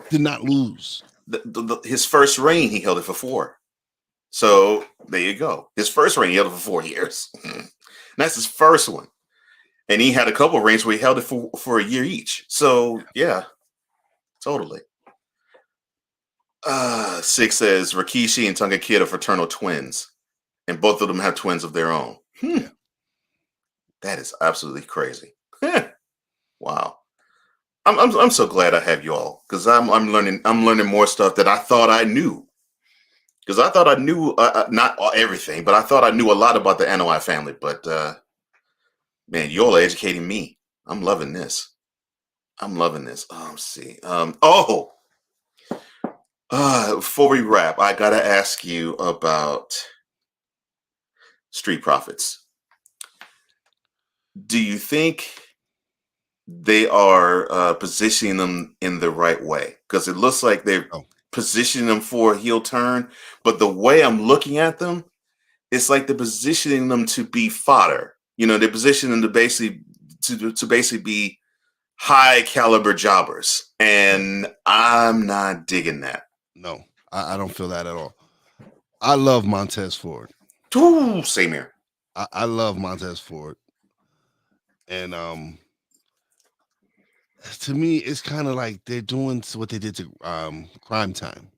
did not lose. His first reign, he held it for 4. So there you go. His first reign, he held it for 4 years. That's his first one. And he had a couple of reigns where he held it for a year each. So yeah, totally. 6 says Rikishi and Tonga Kid are fraternal twins, and both of them have twins of their own. That is absolutely crazy. Wow. I'm so glad I have you all, because I'm learning more stuff that I thought I knew. Because I thought I knew not everything, but I thought I knew a lot about the Anoa'i family. But man, you all are educating me. I'm loving this. Let's see. Before we wrap, I gotta ask you about Street Profits. Do you think they are positioning them in the right way? Because it looks like they're positioning them for a heel turn, but the way I'm looking at them, it's like they're positioning them to be fodder. They're positioning them to basically be high caliber jobbers, and I'm not digging that. No, I don't feel that at all. I love Montez Ford. Ooh, same here. I love Montez Ford. And to me, it's kind of like they're doing what they did to Crime Time.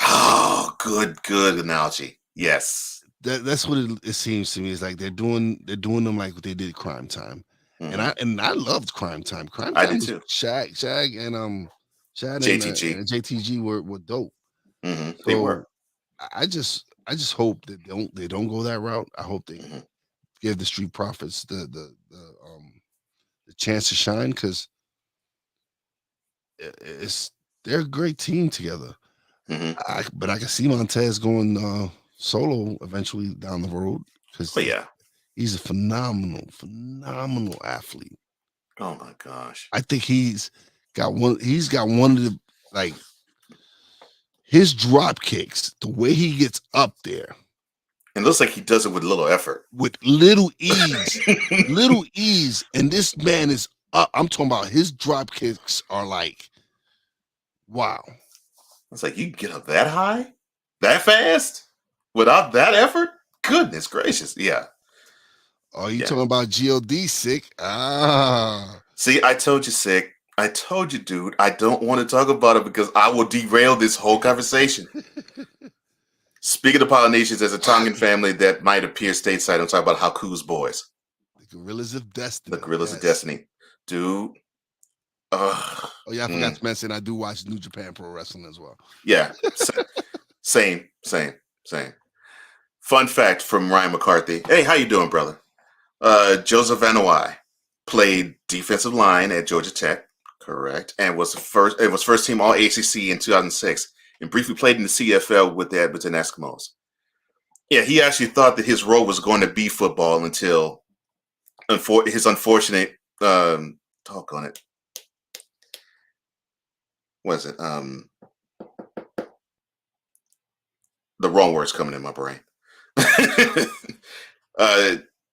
Oh, good analogy. Yes. That's what it seems to me. It's like they're doing them like what they did Crime Time. And I loved Crime Time. Crime Time was too. Shag and Chad JTG and JTG were dope. They were. I just hope that they don't go that route. I hope they give the Street Profits the chance to shine, because they're a great team together. But I can see Montez going solo eventually down the road, because he's a phenomenal athlete. Oh my gosh! I think he's got one of the, like, his drop kicks, the way he gets up there. It looks like he does it with little effort. With little ease. And this man is up. I'm talking about his drop kicks are like, wow. It's like, you can get up that high, that fast, without that effort? Goodness gracious. Yeah. Oh, you talking about GOD, Sick? See, I told you, Sick. I told you, dude, I don't want to talk about it because I will derail this whole conversation. Speaking of Polynesians, there's a Tongan family that might appear stateside. I'm talking about Haku's boys. The Gorillas of Destiny. The Gorillas of Destiny. Dude. Oh, yeah, I forgot to mention I do watch New Japan Pro Wrestling as well. Yeah. Same. Fun fact from Ryan McCarthy. Hey, how you doing, brother? Joseph Anoa'i played defensive line at Georgia Tech, correct, and was first team All ACC in 2006, and briefly played in the CFL with the Edmonton Eskimos. Yeah, he actually thought that his role was going to be football until his unfortunate talk on it. Was it The wrong words coming in my brain.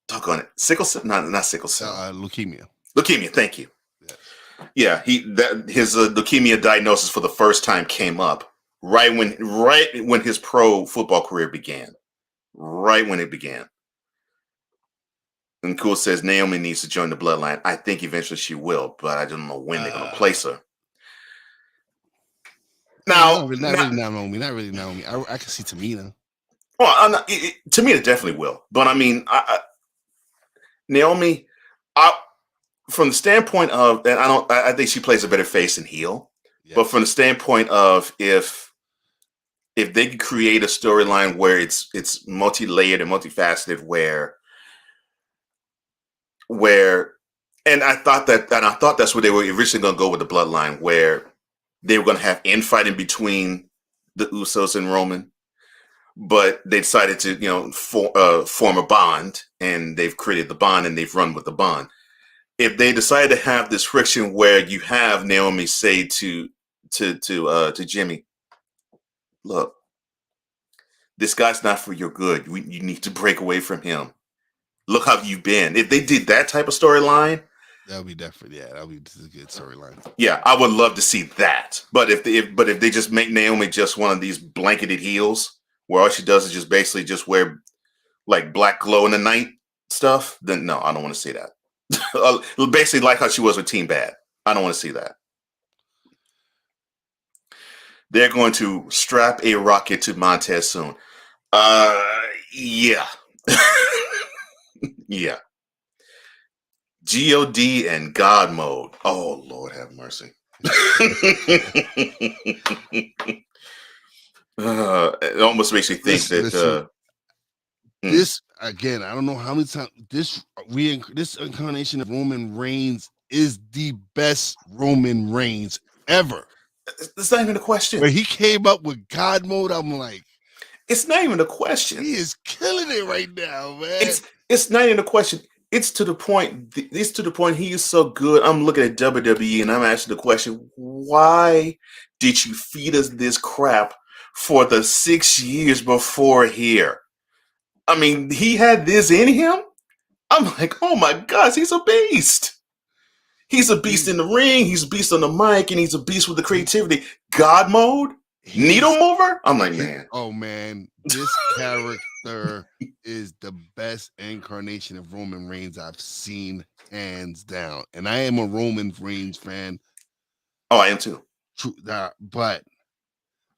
Talk on it. Sickle cell? Not sickle cell. Leukemia. Leukemia. Thank you. Yeah, his leukemia diagnosis for the first time came up right when his pro football career began. Right when it began. And Cool says Naomi needs to join the bloodline. I think eventually she will, but I don't know when they're going to place her. Now, not really Naomi. I can see Tamina. Well, Tamina definitely will, but I mean, Naomi, from the standpoint of, and I think she plays a better face and heel. Yes. But from the standpoint of if they could create a storyline where it's multi-layered and multifaceted, where, and I thought that's where they were originally going to go with the bloodline, where they were going to have infighting between the Usos and Roman, but they decided to form a bond, and they've created the bond and they've run with the bond. If they decide to have this friction where you have Naomi say to Jimmy, look, this guy's not for your good. You need to break away from him. Look how you've been. If they did that type of storyline, that would be definitely, that would be a good storyline. Yeah, I would love to see that. But if they just make Naomi just one of these blanketed heels, where all she does is just basically just wear like black glow in the night stuff, then no, I don't want to see that. Basically like how she was with Team Bad. I don't want to see that. They're going to strap a rocket to Montez soon. Yeah. Yeah. God and God mode. Oh, Lord have mercy. It almost makes me think this again, I don't know how many times this incarnation of Roman Reigns is the best Roman Reigns ever. It's not even a question. When he came up with God mode, I'm like, it's not even a question. He is killing it right now, man. It's not even a question. It's to the point. It's to the point. He is so good. I'm looking at WWE and I'm asking the question: why did you feed us this crap for the 6 years before here? I mean, he had this in him. I'm like, oh my gosh, he's a beast. He's a beast in the ring. He's a beast on the mic, and he's a beast with the creativity. God mode, needle mover. I'm like, man. Oh man, this character is the best incarnation of Roman Reigns I've seen, hands down. And I am a Roman Reigns fan. Oh, I am too. True, but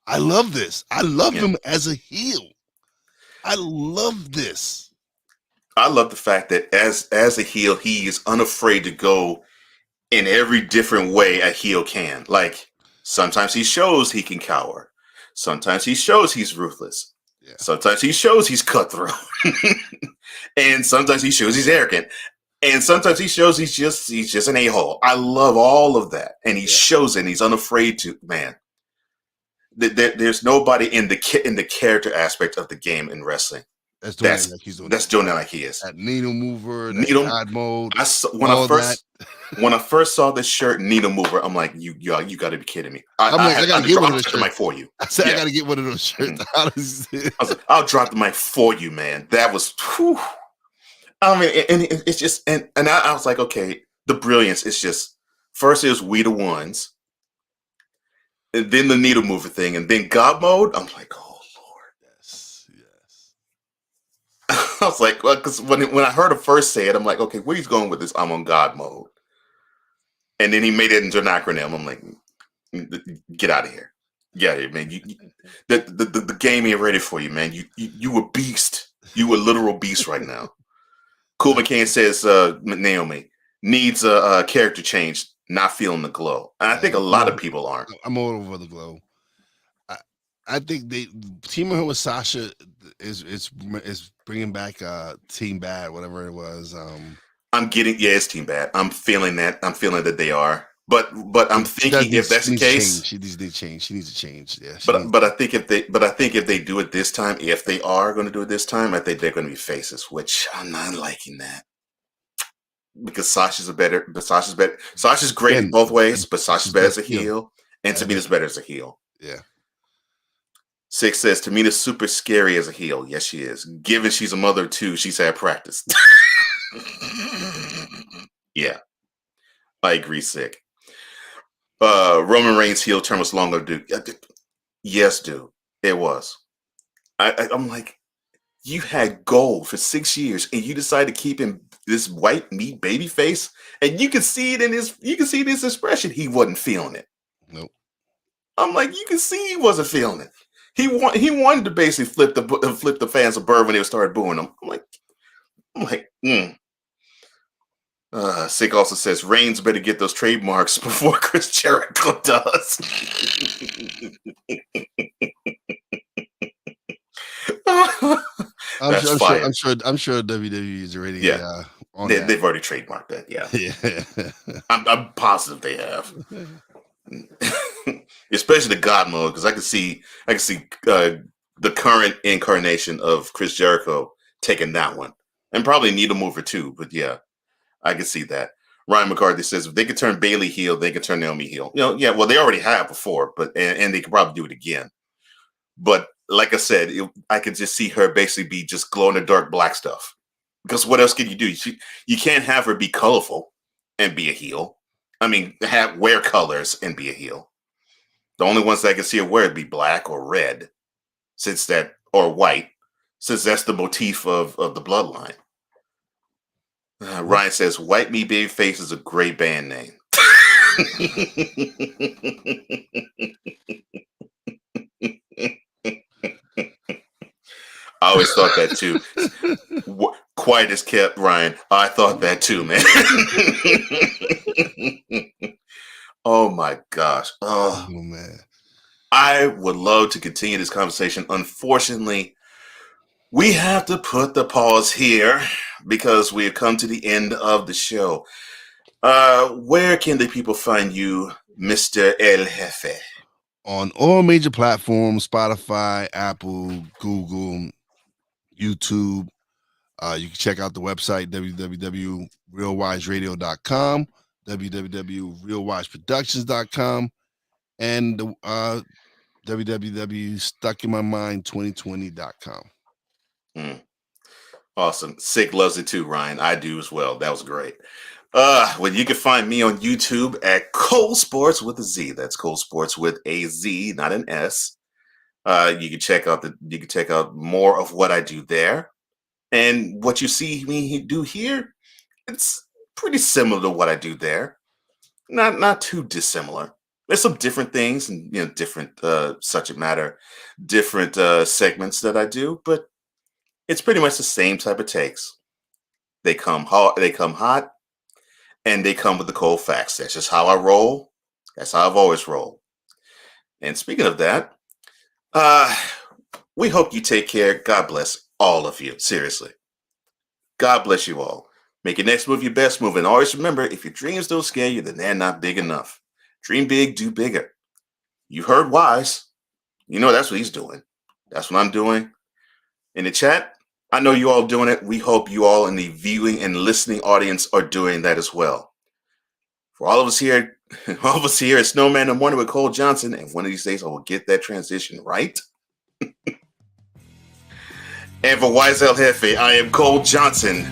I love this. I love him as a heel. I love this. I love the fact that as a heel, he is unafraid to go in every different way a heel can. Like, sometimes he shows he can cower. Sometimes he shows he's ruthless. Yeah. Sometimes he shows he's cutthroat. And sometimes he shows he's arrogant. And sometimes he shows he's just an a-hole. I love all of that. And he shows it, and he's unafraid to, man. There's nobody in the character aspect of the game in wrestling that's doing it like he's doing. That's doing it like he is. That needle mover, that God mode. When I first saw this shirt, needle mover, I'm like, you got to be kidding me. I gotta get one of those shirts. The mic for you. I said I gotta get one of those shirts. I was like, I'll drop the mic for you, man. That was, whew. I mean, and it's just, and I was like, okay, the brilliance is just, first it was We the Ones, and then the needle mover thing, and then God mode. I'm like, oh Lord, yes. I was like, well, because when I heard him first say it, I'm like, okay, where he's going with this? I'm on God mode, and then he made it into an acronym. I'm like, get out of here, get out of here, man. The game ain't ready for you, man. You a beast. You a literal beast right now. Cool McCain says Naomi needs a character change. Not feeling the glow, and I think a lot of people aren't. I'm all over the glow. I think they teaming her with Sasha is bringing back Team Bad, whatever it was. It's Team Bad. I'm feeling that. I'm feeling that they are. But I'm thinking if that's the case, she needs to change. She needs to change. Yeah. But I think if they do it this time, if they are going to do it this time, I think they're going to be faces, which I'm not liking that. Because Sasha's better. Sasha's great in both ways, but Sasha's better as a heel, and Tamina's better as a heel. Yeah. Six says, Tamina's super scary as a heel. Yes, she is. Given she's a mother too, she's had practice. Yeah, I agree, Sick. Roman Reigns' heel turn was long overdue. Yes, dude, it was. I'm like, you had gold for 6 years, and you decided to keep him this white meat baby face, and you can see it in his expression. He wasn't feeling it. Nope. I'm like, you can see he wasn't feeling it. He wanted to basically flip the fans a bird when they started booing him. I'm like. Sick also says Reigns better get those trademarks before Chris Jericho does. I'm sure WWE is already on that. They've already trademarked that. Yeah, yeah. I'm positive they have. Especially the God mode, because I can see the current incarnation of Chris Jericho taking that one, and probably Needle Mover too. But yeah, I can see that. Ryan McCarthy says if they could turn Bayley heel, they could turn Naomi heel. Well, they already have before, but and they could probably do it again. But like I said, I could just see her basically be just glow in the dark black stuff. Because what else can you do? You can't have her be colorful and be a heel. I mean, wear colors and be a heel. The only ones that I can see her wear would be black or red, or white, since that's the motif of the bloodline. Ryan says, White Meat Babyface is a great band name. I always thought that too. Quiet as kept, Ryan. I thought that too, man. Oh my gosh. Oh man. I would love to continue this conversation. Unfortunately, we have to put the pause here because we have come to the end of the show. Where can the people find you, Mr. El Jefe? On all major platforms, Spotify, Apple, Google, YouTube. You can check out the website, www.realwiseradio.com, www.realwiseproductions.com, and www.stuckinmymind2020.com. Awesome. Sick loves it too, Ryan. I do as well. That was great. Well, you can find me on YouTube at Cole Sports with a Z. That's Cole Sports with a Z, not an S. You can check out more of what I do there. And what you see me do here, it's pretty similar to what I do there. Not too dissimilar. There's some different things and different subject matter, different segments that I do, but it's pretty much the same type of takes. They come hot, and they come with the cold facts. That's just how I roll. That's how I've always rolled. And speaking of that, we hope you take care. God bless all of you. Seriously. God bless you all. Make your next move your best move. And always remember, if your dreams don't scare you, then they're not big enough. Dream big, do bigger. You heard Wise. You know that's what he's doing. That's what I'm doing. In the chat, I know you all doing it. We hope you all in the viewing and listening audience are doing that as well. For all of us here at Snowman in the Morning with Cole Johnson, and one of these days I will get that transition right. And for Wise El Jefe, I am Cole Johnson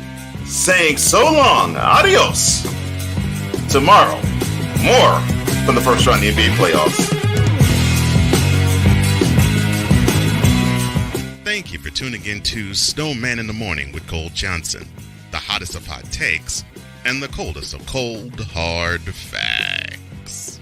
saying so long, adios. Tomorrow, more from the first round of the NBA playoffs. Thank you for tuning in to Snowman in the Morning with Cole Johnson, the hottest of hot takes and the coldest of cold, hard facts.